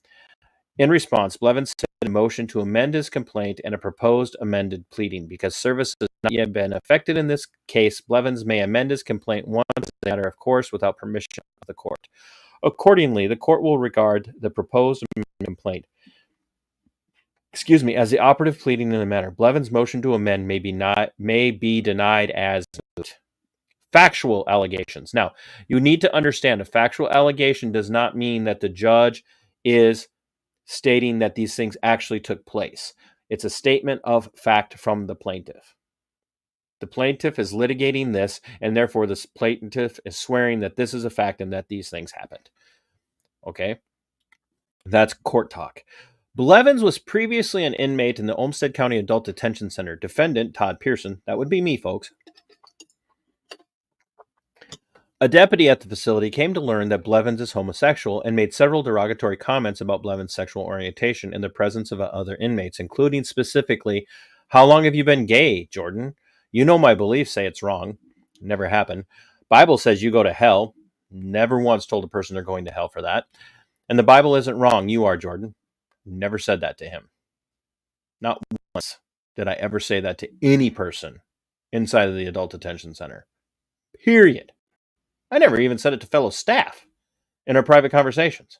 In response, Blevins submitted a motion to amend his complaint and a proposed amended pleading. Because service has not yet been effected in this case, Blevins may amend his complaint once as a matter of course without permission of the court. Accordingly, the court will regard the proposed complaint as the operative pleading in the matter. Blevins' motion to amend may be denied as factual allegations. Now, you need to understand a factual allegation does not mean that the judge is stating that these things actually took place. It's a statement of fact from the plaintiff. The plaintiff is litigating this, and therefore the plaintiff is swearing that this is a fact and that these things happened. Okay? That's court talk. Blevins was previously an inmate in the Olmsted County Adult Detention Center. Defendant, Todd Pearson, that would be me, folks. A deputy at the facility came to learn that Blevins is homosexual and made several derogatory comments about Blevins' sexual orientation in the presence of other inmates, including specifically, "How long have you been gay, Jordan? You know my beliefs say it's wrong." Never happened. Bible says you go to hell. Never once told a person they're going to hell for that. And the Bible isn't wrong. You are, Jordan. Never said that to him. Not once did I ever say that to any person inside of the adult detention center. Period. I never even said it to fellow staff in our private conversations.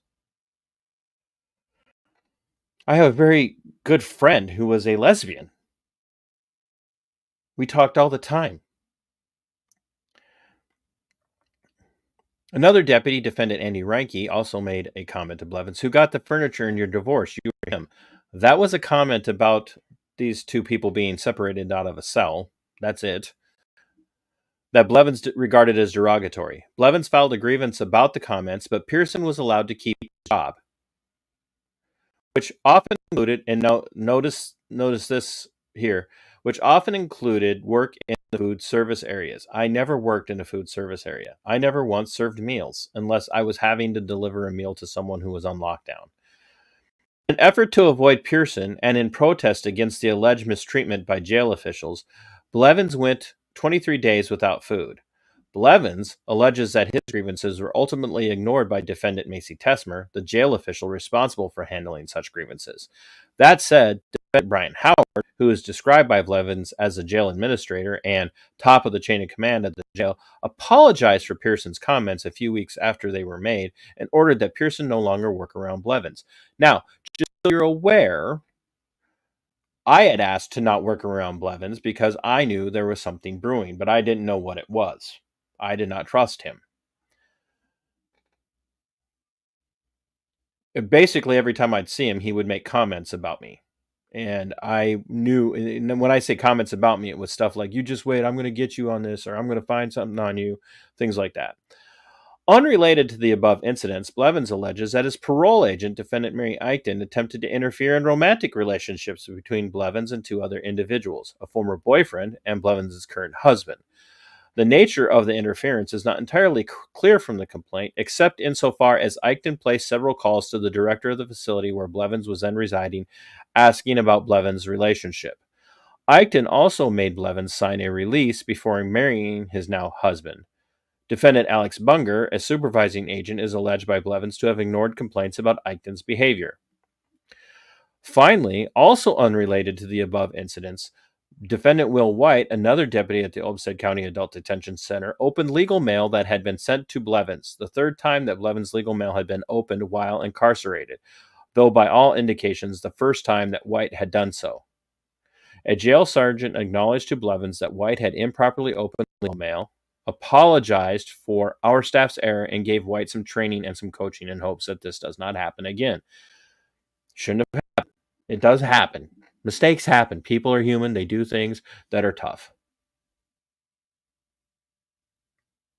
I have a very good friend who was a lesbian. We talked all the time. Another deputy, defendant Andy Reinke, also made a comment to Blevins. "Who got the furniture in your divorce? You or him?" That was a comment about these two people being separated out of a cell. That's it. That Blevins regarded as derogatory. Blevins filed a grievance about the comments, but Pearson was allowed to keep his job, which often included, and notice this here, which often included work in the food service areas. I never worked in a food service area. I never once served meals unless I was having to deliver a meal to someone who was on lockdown. In an effort to avoid Pearson and in protest against the alleged mistreatment by jail officials, Blevins went 23 days without food. Blevins alleges that his grievances were ultimately ignored by defendant Macy Tesmer, the jail official responsible for handling such grievances. That said, defendant Brian Howard, who is described by Blevins as a jail administrator and top of the chain of command at the jail, apologized for Pearson's comments a few weeks after they were made and ordered that Pearson no longer work around Blevins. Now, just so you're aware, I had asked to not work around Blevins because I knew there was something brewing, but I didn't know what it was. I did not trust him. Basically, every time I'd see him, he would make comments about me. And I knew, and when I say comments about me, it was stuff like, "You just wait, I'm going to get you on this," or "I'm going to find something on you," things like that. Unrelated to the above incidents, Blevins alleges that his parole agent, defendant Mary Eichten, attempted to interfere in romantic relationships between Blevins and two other individuals, a former boyfriend and Blevins' current husband. The nature of the interference is not entirely clear from the complaint, except insofar as Eichten placed several calls to the director of the facility where Blevins was then residing, asking about Blevins' relationship. Eichten also made Blevins sign a release before marrying his now husband. Defendant Alex Bunger, a supervising agent, is alleged by Blevins to have ignored complaints about Eichten's behavior. Finally, also unrelated to the above incidents, Defendant Will White, another deputy at the Olmsted County Adult Detention Center, opened legal mail that had been sent to Blevins, the third time that Blevins' legal mail had been opened while incarcerated, though by all indications the first time that White had done so. A jail sergeant acknowledged to Blevins that White had improperly opened legal mail, apologized for our staff's error, and gave White some training and some coaching in hopes that this does not happen again. Shouldn't have happened. It does happen. Mistakes happen. People are human. They do things that are tough.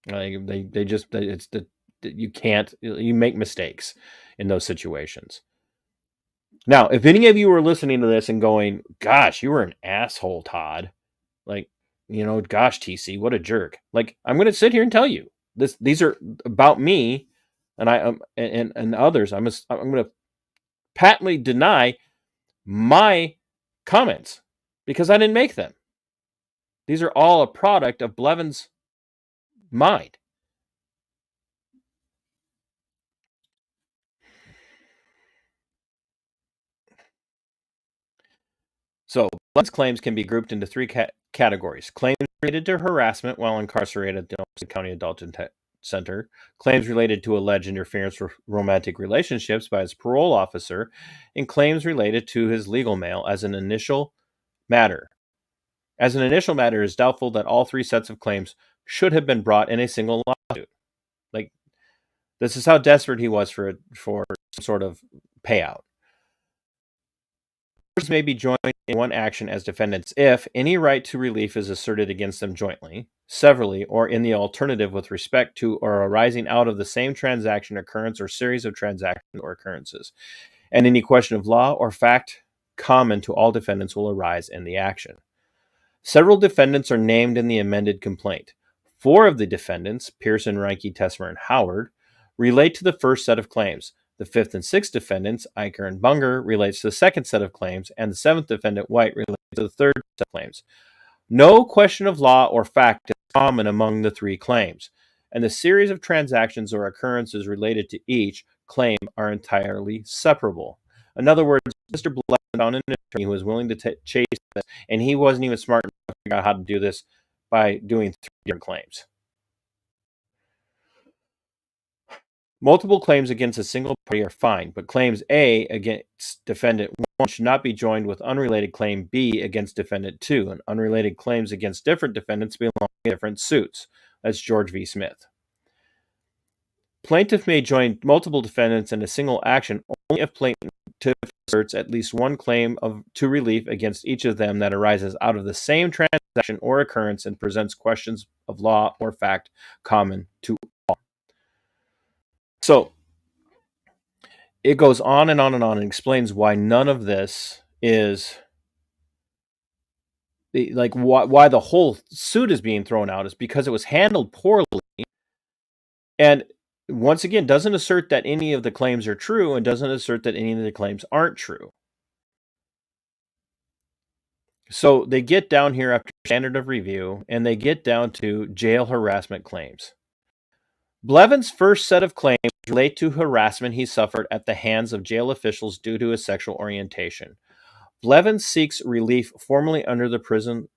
You make mistakes in those situations. Now, if any of you are listening to this and going, gosh, you were an asshole, Todd. Like, gosh, TC, what a jerk. Like, I'm going to sit here and tell you these are about me and I and others. I'm going to patently deny my comments because I didn't make them. These are all a product of Blevins' mind. So, Blevins' claims can be grouped into three categories. Claims related to harassment while incarcerated at the Olmsted County Adult Center, claims related to alleged interference with romantic relationships by his parole officer, and claims related to his legal mail as an initial matter. As an initial matter, it is doubtful that all three sets of claims should have been brought in a single lawsuit. Like, this is how desperate he was for some sort of payout. Members may be joined in one action as defendants if any right to relief is asserted against them jointly, severally, or in the alternative with respect to or arising out of the same transaction, occurrence, or series of transactions or occurrences, and any question of law or fact common to all defendants will arise in the action. Several defendants are named in the amended complaint. 4 of the defendants, Pearson, Reinke, Tesmer, and Howard, relate to the first set of claims. The 5th and 6th defendants, Eicher and Bunger, relates to the second set of claims, and the 7th defendant, White, relates to the third set of claims. No question of law or fact is common among the 3 claims, and the series of transactions or occurrences related to each claim are entirely separable. In other words, Mr. Blevins found an attorney who was willing to chase this, and he wasn't even smart enough to figure out how to do this by doing 3 different claims. Multiple claims against a single party are fine, but claims A against defendant 1 should not be joined with unrelated claim B against defendant 2, and unrelated claims against different defendants belong in different suits. That's George v. Smith. Plaintiff may join multiple defendants in a single action only if plaintiff asserts at least one claim to relief against each of them that arises out of the same transaction or occurrence and presents questions of law or fact common to all. So it goes on and on and on and explains why none of this is like why the whole suit is being thrown out is because it was handled poorly, and once again doesn't assert that any of the claims are true and doesn't assert that any of the claims aren't true. So they get down here after standard of review and they get down to jail harassment claims. Blevins' first set of claims relate to harassment he suffered at the hands of jail officials due to his sexual orientation. Blevins seeks relief formally under the Prison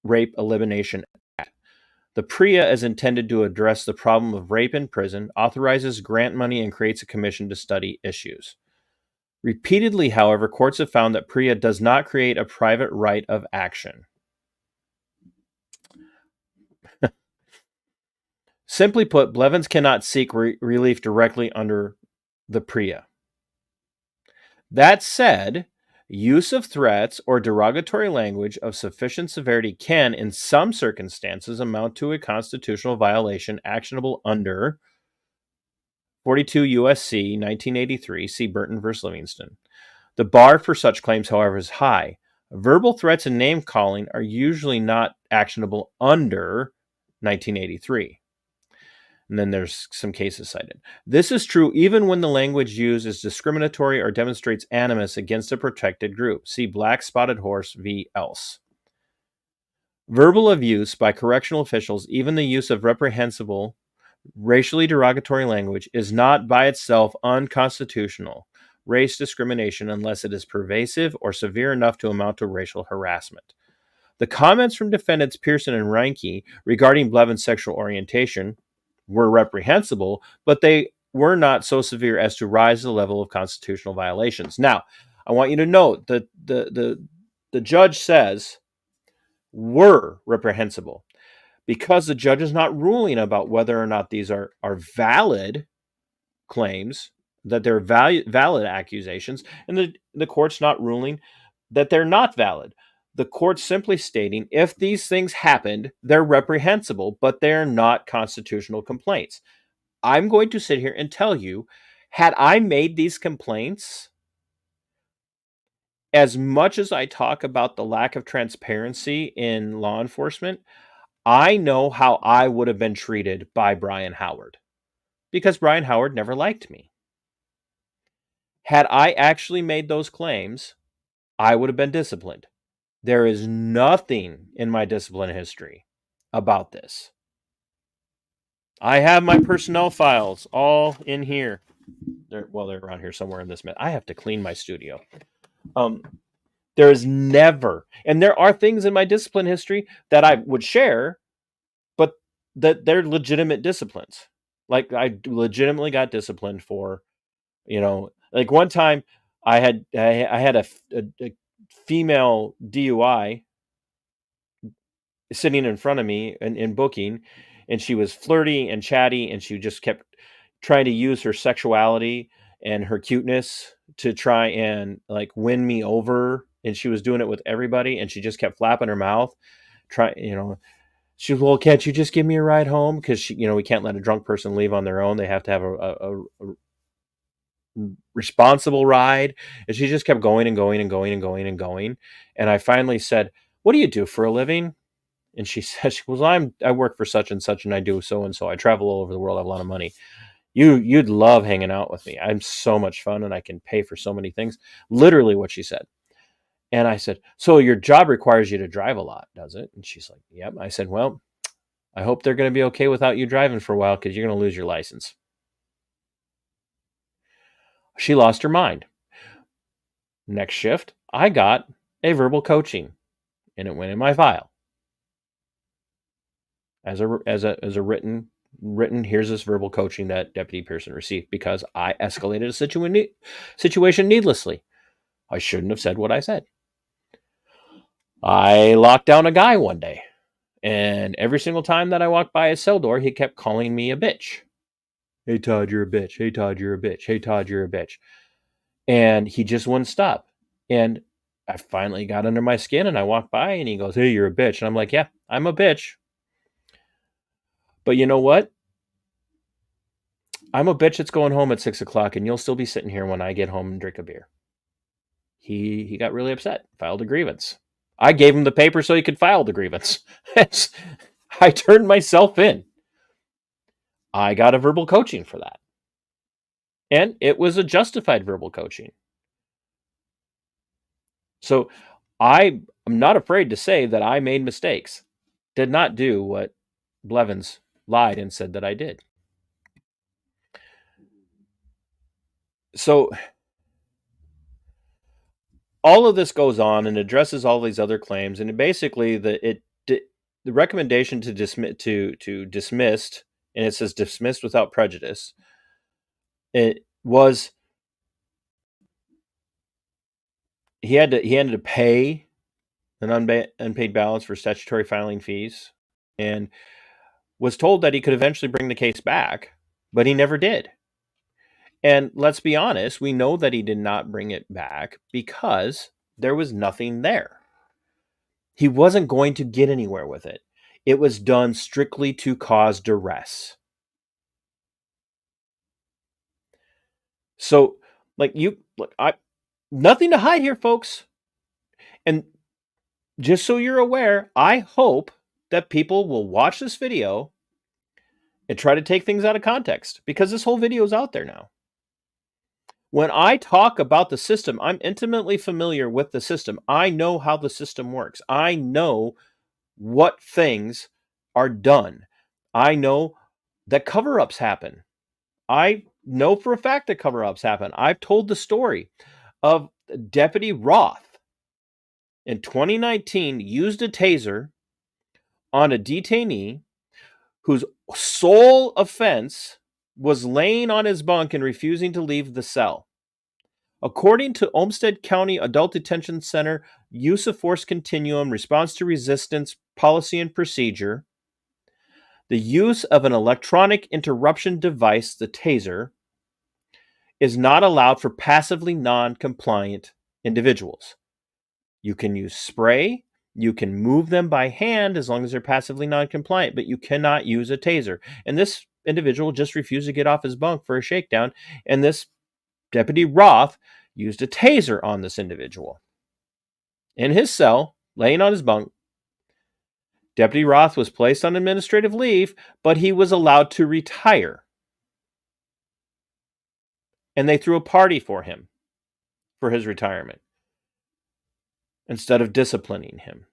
Rape Elimination Act. The PREA is intended to address the problem of rape in prison, authorizes grant money, and creates a commission to study issues. Repeatedly, however, courts have found that PREA does not create a private right of action. Simply put, Blevins cannot seek relief directly under the PREA. That said, use of threats or derogatory language of sufficient severity can, in some circumstances, amount to a constitutional violation actionable under 42 U.S.C. 1983, see Burton v. Livingston. The bar for such claims, however, is high. Verbal threats and name-calling are usually not actionable under 1983. And then there's some cases cited. This is true even when the language used is discriminatory or demonstrates animus against a protected group. See Black Spotted Horse v. Else. Verbal abuse by correctional officials, even the use of reprehensible, racially derogatory language, is not by itself unconstitutional race discrimination unless it is pervasive or severe enough to amount to racial harassment. The comments from defendants Pearson and Reinke regarding Blevin's sexual orientation were reprehensible, but they were not so severe as to rise to the level of constitutional violations. Now, I want you to note that the judge says were reprehensible because the judge is not ruling about whether or not these are valid claims, that they're valid accusations, and the court's not ruling that they're not valid. The court's simply stating if these things happened, they're reprehensible, but they're not constitutional complaints. I'm going to sit here and tell you, had I made these complaints, as much as I talk about the lack of transparency in law enforcement, I know how I would have been treated by Brian Howard, because Brian Howard never liked me. Had I actually made those claims, I would have been disciplined. There is nothing in my discipline history about this. I have my personnel files all in here. They're around here somewhere in this. I have to clean my studio. There is never, and there are things in my discipline history that I would share, but that they're legitimate disciplines. Like I legitimately got disciplined for, like one time I had a female DUI sitting in front of me in booking, and she was flirty and chatty, and she just kept trying to use her sexuality and her cuteness to try and like win me over. And she was doing it with everybody, and she just kept flapping her mouth. She was, well, can't you just give me a ride home? Because we can't let a drunk person leave on their own. They have to have a responsible ride. And she just kept going and going and going and going and going. And I finally said, what do you do for a living? And she said, I work for such and such, and I do so and so. I travel all over the world. I have a lot of money. You'd love hanging out with me. I'm so much fun, and I can pay for so many things. Literally what she said. And I said, so your job requires you to drive a lot, does it? And she's like, yep. I said, well, I hope they're going to be okay without you driving for a while, because you're going to lose your license. She lost her mind. Next shift, I got a verbal coaching, and it went in my file as a written. Here's this verbal coaching that Deputy Pearson received because I escalated a situation needlessly. I shouldn't have said what I said. I locked down a guy one day, and every single time that I walked by his cell door, he kept calling me a bitch. Hey, Todd, you're a bitch. Hey, Todd, you're a bitch. Hey, Todd, you're a bitch. And he just wouldn't stop. And I finally got under my skin, and I walked by, and he goes, hey, you're a bitch. And I'm like, yeah, I'm a bitch. But you know what? I'm a bitch that's going home at 6 o'clock, and you'll still be sitting here when I get home and drink a beer. He got really upset, filed a grievance. I gave him the paper so he could file the grievance. I turned myself in. I got a verbal coaching for that. And it was a justified verbal coaching. So I am not afraid to say that I made mistakes. Did not do what Blevins lied and said that I did. So all of this goes on and addresses all these other claims, and basically the recommendation to dismissed, and it says dismissed without prejudice. It was he had to pay an unpaid balance for statutory filing fees, and was told that he could eventually bring the case back, but he never did. And let's be honest, we know that he did not bring it back because there was nothing there. He wasn't going to get anywhere with it. It was done strictly to cause duress. So, nothing to hide here, folks. And just so you're aware, I hope that people will watch this video and try to take things out of context because this whole video is out there now. When I talk about the system, I'm intimately familiar with the system. I know how the system works. I know what things are done. I know that cover-ups happen. I know for a fact that cover-ups happen. I've told the story of Deputy Roth in 2019 used a taser on a detainee whose sole offense was laying on his bunk and refusing to leave the cell. According to Olmsted County Adult Detention Center Use of Force Continuum Response to Resistance Policy and Procedure, the use of an electronic interruption device, the taser, is not allowed for passively non-compliant individuals. You can use spray, you can move them by hand as long as they're passively non-compliant, but you cannot use a taser. And this individual just refused to get off his bunk for a shakedown, and this Deputy Roth used a taser on this individual. In his cell, laying on his bunk, Deputy Roth was placed on administrative leave, but he was allowed to retire. And they threw a party for him for his retirement instead of disciplining him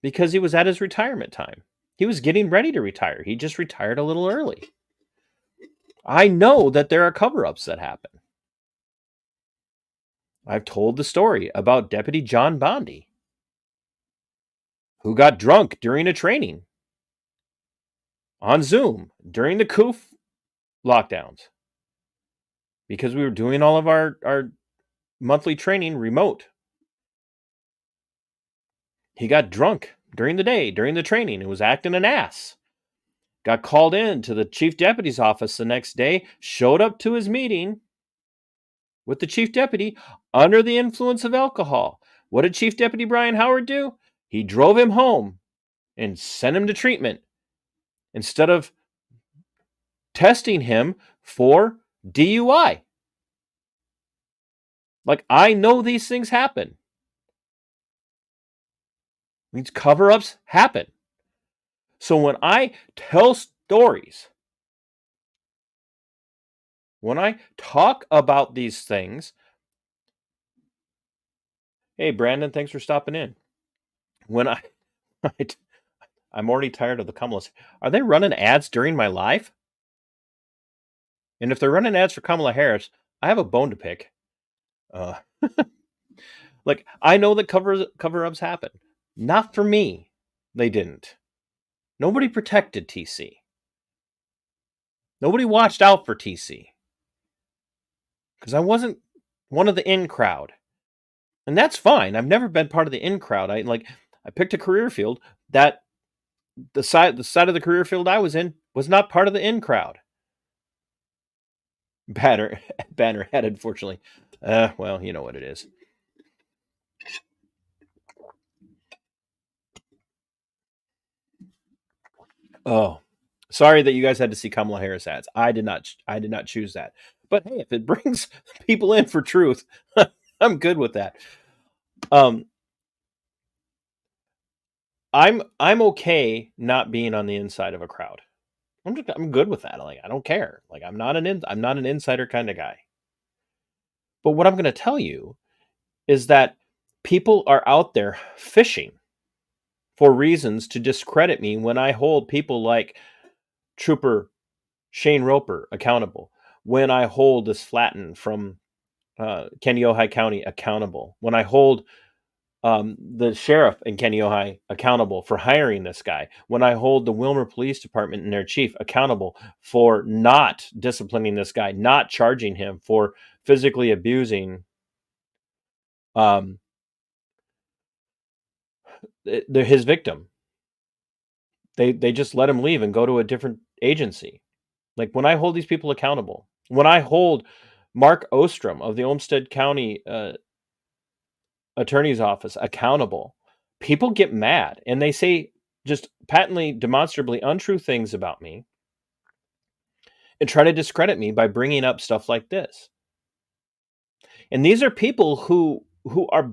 because he was at his retirement time. He was getting ready to retire. He just retired a little early. I know that there are cover-ups that happen. I've told the story about Deputy John Bondi, who got drunk during a training on Zoom during the COOF lockdowns because we were doing all of our monthly training remote. He got drunk during the day, during the training, and was acting an ass. Got called in to the chief deputy's office the next day, showed up to his meeting with the chief deputy under the influence of alcohol. What did Chief Deputy Brian Howard do? He drove him home and sent him to treatment instead of testing him for DUI. Like, I know these things happen. These cover-ups happen. So when I tell stories, when I talk about these things, hey, Brandon, thanks for stopping in. When I'm already tired of the Kamala. Are they running ads during my live? And if they're running ads for Kamala Harris, I have a bone to pick. Like, I know that cover-ups happen. Not for me. They didn't. Nobody protected TC. Nobody watched out for TC. Because I wasn't one of the in crowd. And that's fine. I've never been part of the in crowd. I picked a career field that the side of the career field I was in was not part of the in crowd. Banner head, unfortunately. Well, you know what it is. Oh, sorry that you guys had to see Kamala Harris ads. I did not choose that. But hey, if it brings people in for truth, I'm good with that. I'm okay not being on the inside of a crowd. I'm good with that. Like, I don't care. Like, I'm not an insider kind of guy. But what I'm going to tell you is that people are out there fishing for reasons to discredit me when I hold people like Trooper Shane Roper accountable, when I hold this Flatten from Kaneohe County accountable, when I hold the sheriff in Kaneohe accountable for hiring this guy, when I hold the Wilmer Police Department and their chief accountable for not disciplining this guy, not charging him for physically abusing his victim. They just let him leave and go to a different agency. Like, when I hold these people accountable, when I hold Mark Ostrom of the Olmsted County Attorney's Office accountable, people get mad and they say just patently, demonstrably untrue things about me and try to discredit me by bringing up stuff like this. And these are people who are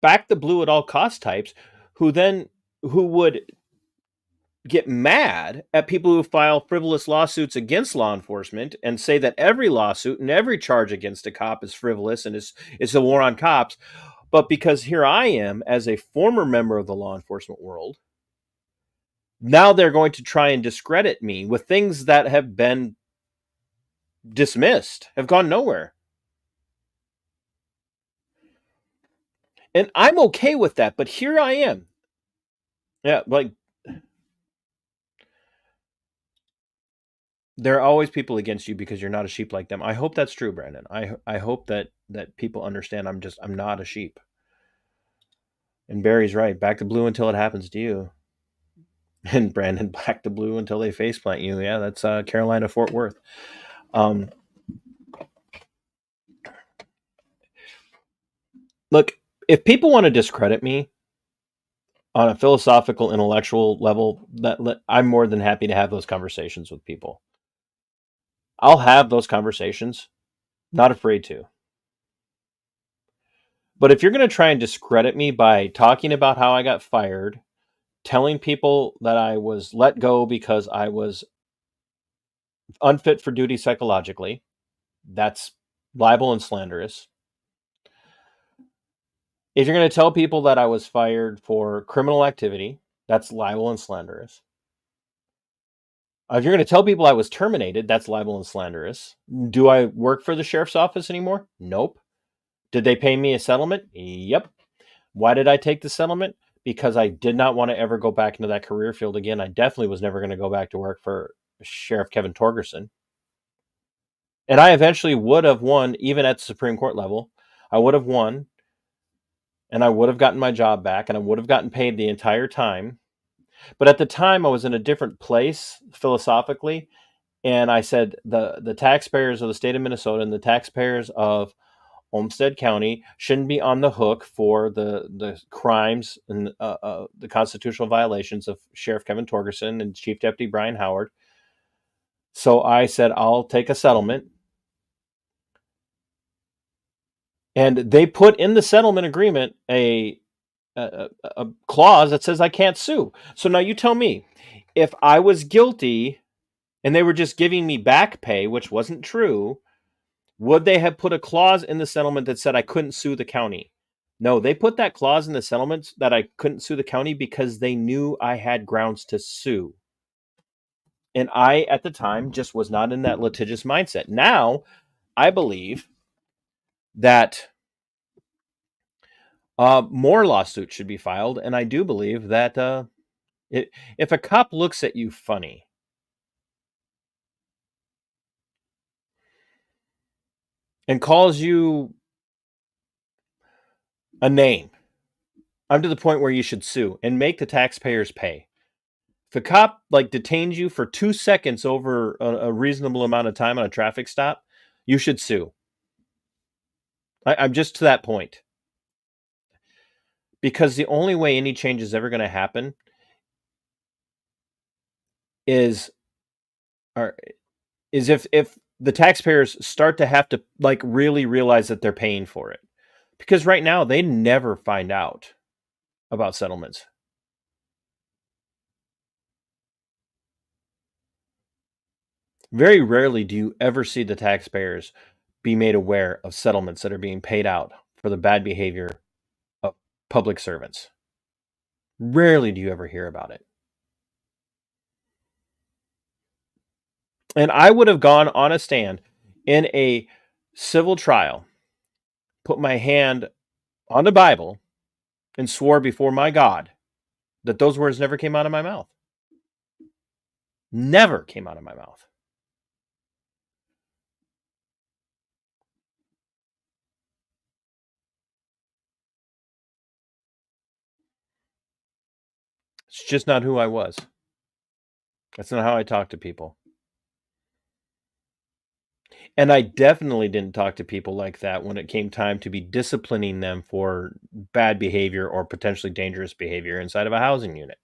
back the blue at all cost types, who would get mad at people who file frivolous lawsuits against law enforcement and say that every lawsuit and every charge against a cop is frivolous and is a war on cops. But because here I am as a former member of the law enforcement world, now they're going to try and discredit me with things that have been dismissed, have gone nowhere. And I'm okay with that, but here I am. Yeah, like there are always people against you because you're not a sheep like them. I hope that's true, Brandon. I hope that people understand I'm not a sheep. And Barry's right. Back to blue until it happens to you. And Brandon, back to blue until they faceplant you. Yeah, that's Carolina Fort Worth. Look, if people want to discredit me on a philosophical, intellectual level, I'm more than happy to have those conversations with people. I'll have those conversations. Not afraid to. But if you're going to try and discredit me by talking about how I got fired, telling people that I was let go because I was unfit for duty psychologically, that's libel and slanderous. If you're going to tell people that I was fired for criminal activity, that's libel and slanderous. If you're going to tell people I was terminated, that's libel and slanderous. Do I work for the sheriff's office anymore? Nope. Did they pay me a settlement? Yep. Why did I take the settlement? Because I did not want to ever go back into that career field again. I definitely was never going to go back to work for Sheriff Kevin Torgerson. And I eventually would have won, even at the Supreme Court level. I would have won, and I would have gotten my job back, and I would have gotten paid the entire time. But at the time, I was in a different place philosophically, and I said the taxpayers of the state of Minnesota and the taxpayers of Olmsted County shouldn't be on the hook for the crimes and the constitutional violations of Sheriff Kevin Torgerson and Chief Deputy Brian Howard. So I said, I'll take a settlement. And they put in the settlement agreement a clause that says I can't sue. So now you tell me, if I was guilty and they were just giving me back pay, which wasn't true, would they have put a clause in the settlement that said I couldn't sue the county? No, they put that clause in the settlement that I couldn't sue the county because they knew I had grounds to sue. And I, at the time, just was not in that litigious mindset. Now, I believe that more lawsuits should be filed. And I do believe that if a cop looks at you funny, and calls you a name, I'm to the point where you should sue and make the taxpayers pay. If a cop detains you for 2 seconds over a reasonable amount of time on a traffic stop, you should sue. I'm just to that point. Because the only way any change is ever going to happen is if the taxpayers start to have to really realize that they're paying for it. Because right now they never find out about settlements. Very rarely do you ever see the taxpayers be made aware of settlements that are being paid out for the bad behavior of public servants. Rarely do you ever hear about it. And I would have gone on a stand in a civil trial, put my hand on the Bible, and swore before my God that those words never came out of my mouth. Never came out of my mouth. It's just not who I was. That's not how I talk to people. And I definitely didn't talk to people like that when it came time to be disciplining them for bad behavior or potentially dangerous behavior inside of a housing unit.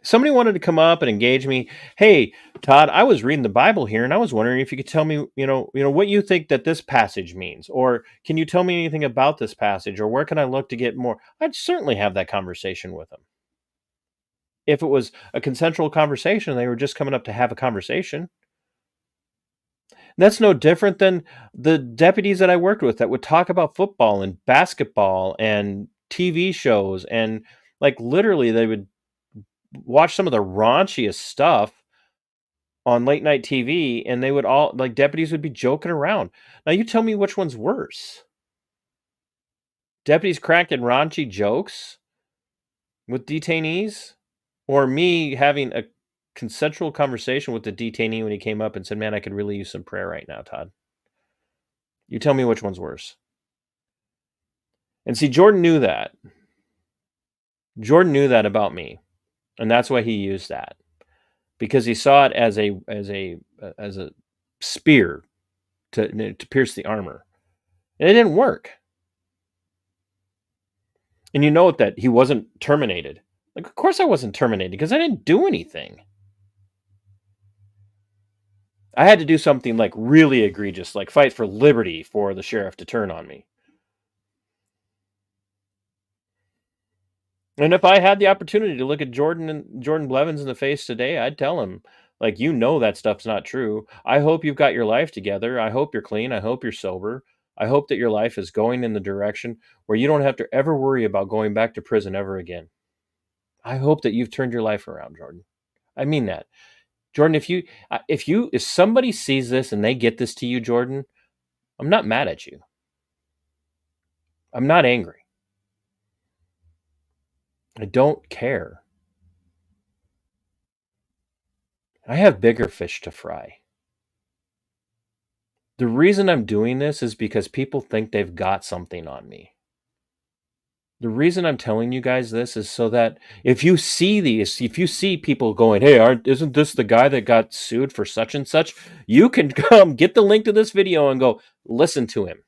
Somebody wanted to come up and engage me. Hey, Todd, I was reading the Bible here and I was wondering if you could tell me, what you think that this passage means, or can you tell me anything about this passage, or where can I look to get more? I'd certainly have that conversation with them. if it was a consensual conversation, they were just coming up to have a conversation. That's no different than the deputies that I worked with that would talk about football and basketball and TV shows, and like literally they would watch some of the raunchiest stuff on late night TV, and they would all, like, deputies would be joking around. Now you tell me which one's worse. Deputies cracking raunchy jokes with detainees, or me having a consensual conversation with the detainee when he came up and said, "Man, I could really use some prayer right now, Todd." You tell me which one's worse. And see, Jordan knew that. Jordan knew that about me, and that's why he used that, because he saw it as a spear to pierce the armor, and it didn't work. And you know that he wasn't terminated. Like, of course I wasn't terminated because I didn't do anything. I had to do something like really egregious, like fight for liberty for the sheriff to turn on me. And if I had the opportunity to look at Jordan Blevins in the face today, I'd tell him, like, that stuff's not true. I hope you've got your life together. I hope you're clean. I hope you're sober. I hope that your life is going in the direction where you don't have to ever worry about going back to prison ever again. I hope that you've turned your life around, Jordan. I mean that. Jordan, if somebody sees this and they get this to you, Jordan, I'm not mad at you. I'm not angry. I don't care. I have bigger fish to fry. The reason I'm doing this is because people think they've got something on me. The reason I'm telling you guys this is so that if you see people going, "Hey, isn't this the guy that got sued for such and such?" You can come get the link to this video and go listen to him.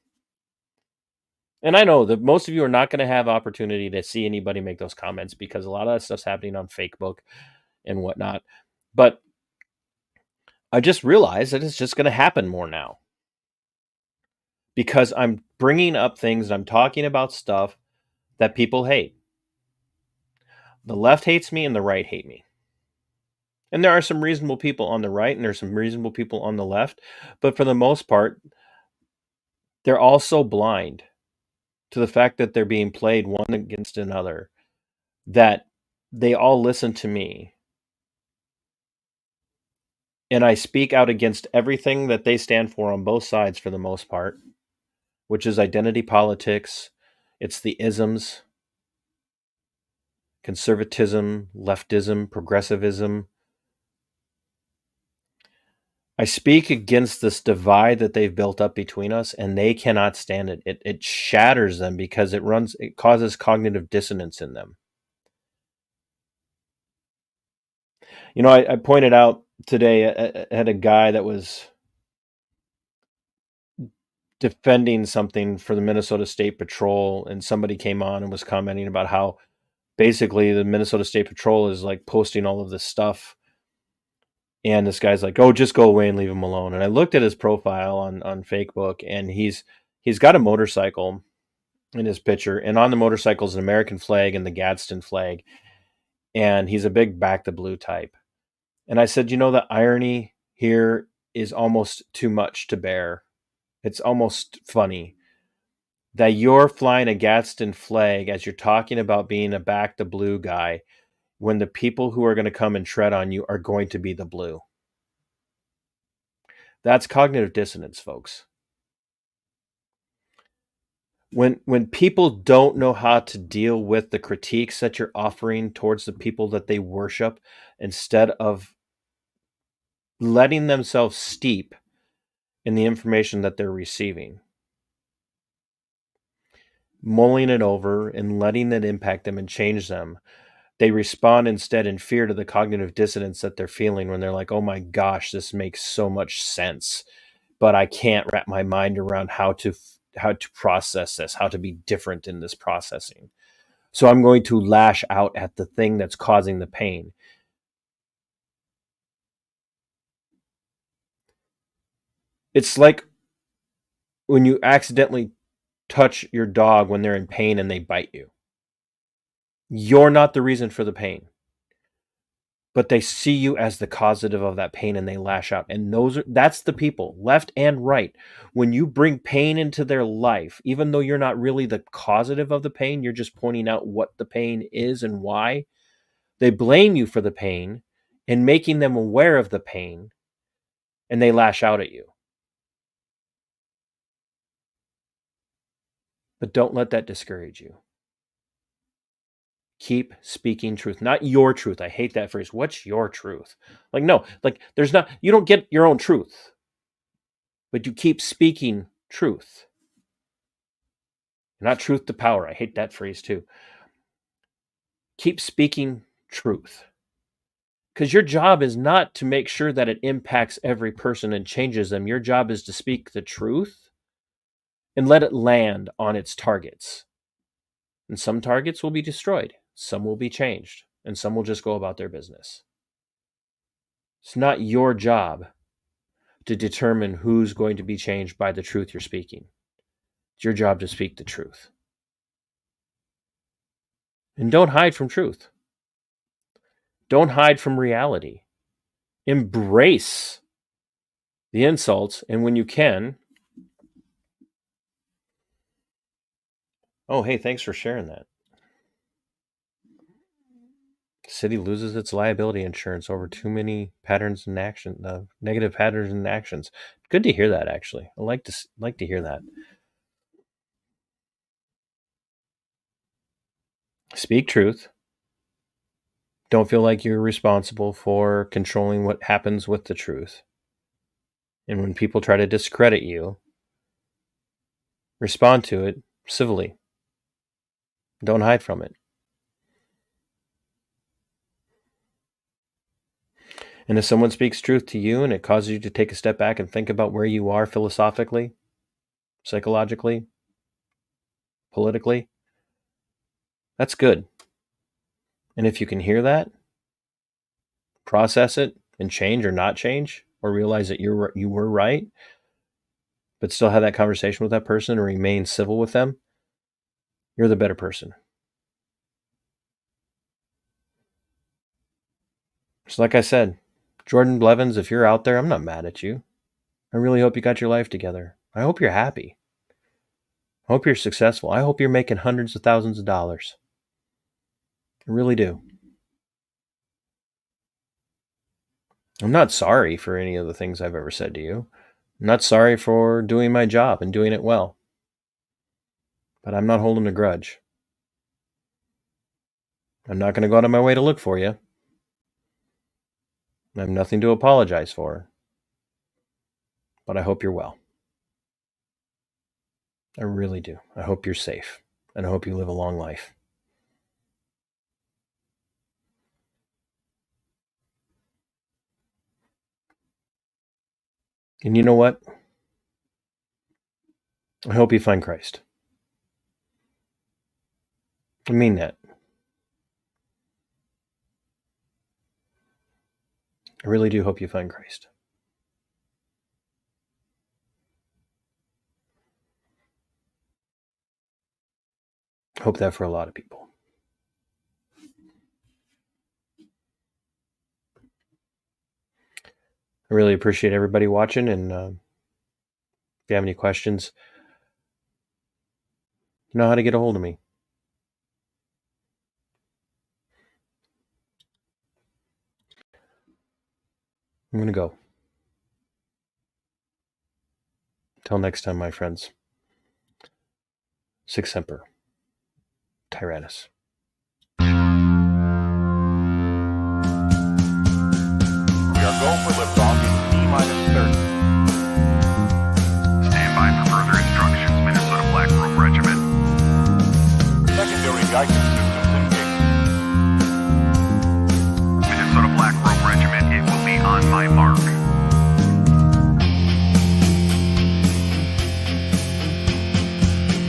And I know that most of you are not going to have opportunity to see anybody make those comments because a lot of that stuff's happening on Facebook and whatnot. But I just realized that it's just going to happen more now because I'm bringing up things and I'm talking about stuff that people hate. The left hates me and the right hate me. And there are some reasonable people on the right and there's some reasonable people on the left. But for the most part, they're all so blind to the fact that they're being played one against another that they all listen to me. And I speak out against everything that they stand for on both sides for the most part, which is identity politics. It's the isms, conservatism, leftism, progressivism. I speak against this divide that they've built up between us, and they cannot stand it. It shatters them because it causes cognitive dissonance in them. I pointed out today, I had a guy that was defending something for the Minnesota State Patrol, and somebody came on and was commenting about how basically the Minnesota State Patrol is like posting all of this stuff. And this guy's like, "Oh, just go away and leave him alone." And I looked at his profile on Facebook, and he's got a motorcycle in his picture, and on the motorcycle is an American flag and the Gadsden flag, and he's a big back the blue type. And I said, the irony here is almost too much to bear. It's almost funny that you're flying a Gadsden flag as you're talking about being a back the blue guy when the people who are going to come and tread on you are going to be the blue. That's cognitive dissonance, folks. When people don't know how to deal with the critiques that you're offering towards the people that they worship, instead of letting themselves steep in the information that they're receiving, mulling it over and letting it impact them and change them, they respond instead in fear to the cognitive dissonance that they're feeling when they're like, "Oh my gosh, this makes so much sense, but I can't wrap my mind around how to process this, how to be different in this processing. So I'm going to lash out at the thing that's causing the pain." It's like when you accidentally touch your dog when they're in pain and they bite you. You're not the reason for the pain. but they see you as the causative of that pain and they lash out. And that's the people, left and right. When you bring pain into their life, even though you're not really the causative of the pain, you're just pointing out what the pain is and why, they blame you for the pain and making them aware of the pain, and they lash out at you. But don't let that discourage you. Keep speaking truth, not your truth. I hate that phrase. What's your truth? Like, no, like you don't get your own truth, but you keep speaking truth. Not truth to power. I hate that phrase too. Keep speaking truth. Because your job is not to make sure that it impacts every person and changes them. Your job is to speak the truth and let it land on its targets. And some targets will be destroyed. Some will be changed. And some will just go about their business. It's not your job to determine who's going to be changed by the truth you're speaking. It's your job to speak the truth. And don't hide from truth. Don't hide from reality. Embrace the insults, and when you can... Oh, hey, thanks for sharing that. City loses its liability insurance over too many patterns in action, negative patterns and actions. Good to hear that, actually. I like to hear that. Speak truth. Don't feel like you're responsible for controlling what happens with the truth. And when people try to discredit you, respond to it civilly. Don't hide from it. And if someone speaks truth to you and it causes you to take a step back and think about where you are philosophically, psychologically, politically, that's good. And if you can hear that, process it, and change or not change, or realize that you were right, but still have that conversation with that person and remain civil with them, you're the better person. So like I said, Jordan Blevins, if you're out there, I'm not mad at you. I really hope you got your life together. I hope you're happy. I hope you're successful. I hope you're making hundreds of thousands of dollars. I really do. I'm not sorry for any of the things I've ever said to you. I'm not sorry for doing my job and doing it well. But I'm not holding a grudge. I'm not going to go out of my way to look for you. I have nothing to apologize for. But I hope you're well. I really do. I hope you're safe. And I hope you live a long life. And you know what? I hope you find Christ. I mean that. I really do hope you find Christ. I hope that for a lot of people. I really appreciate everybody watching, and if you have any questions, you know how to get a hold of me. I'm going to go. Until next time, my friends. Sic Semper. Tyrannus. We are go for liftoff in T-30. Stand by for further instructions, Minnesota Black Robe Regiment. Secondary guidance systems engaged. Minnesota Black Robe Regiment, it will be on my mark.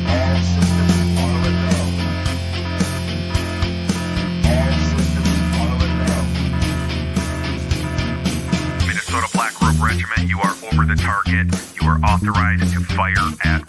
All systems are a go. All systems are a go. Minnesota Black Robe Regiment, you are over the target. You are authorized to fire at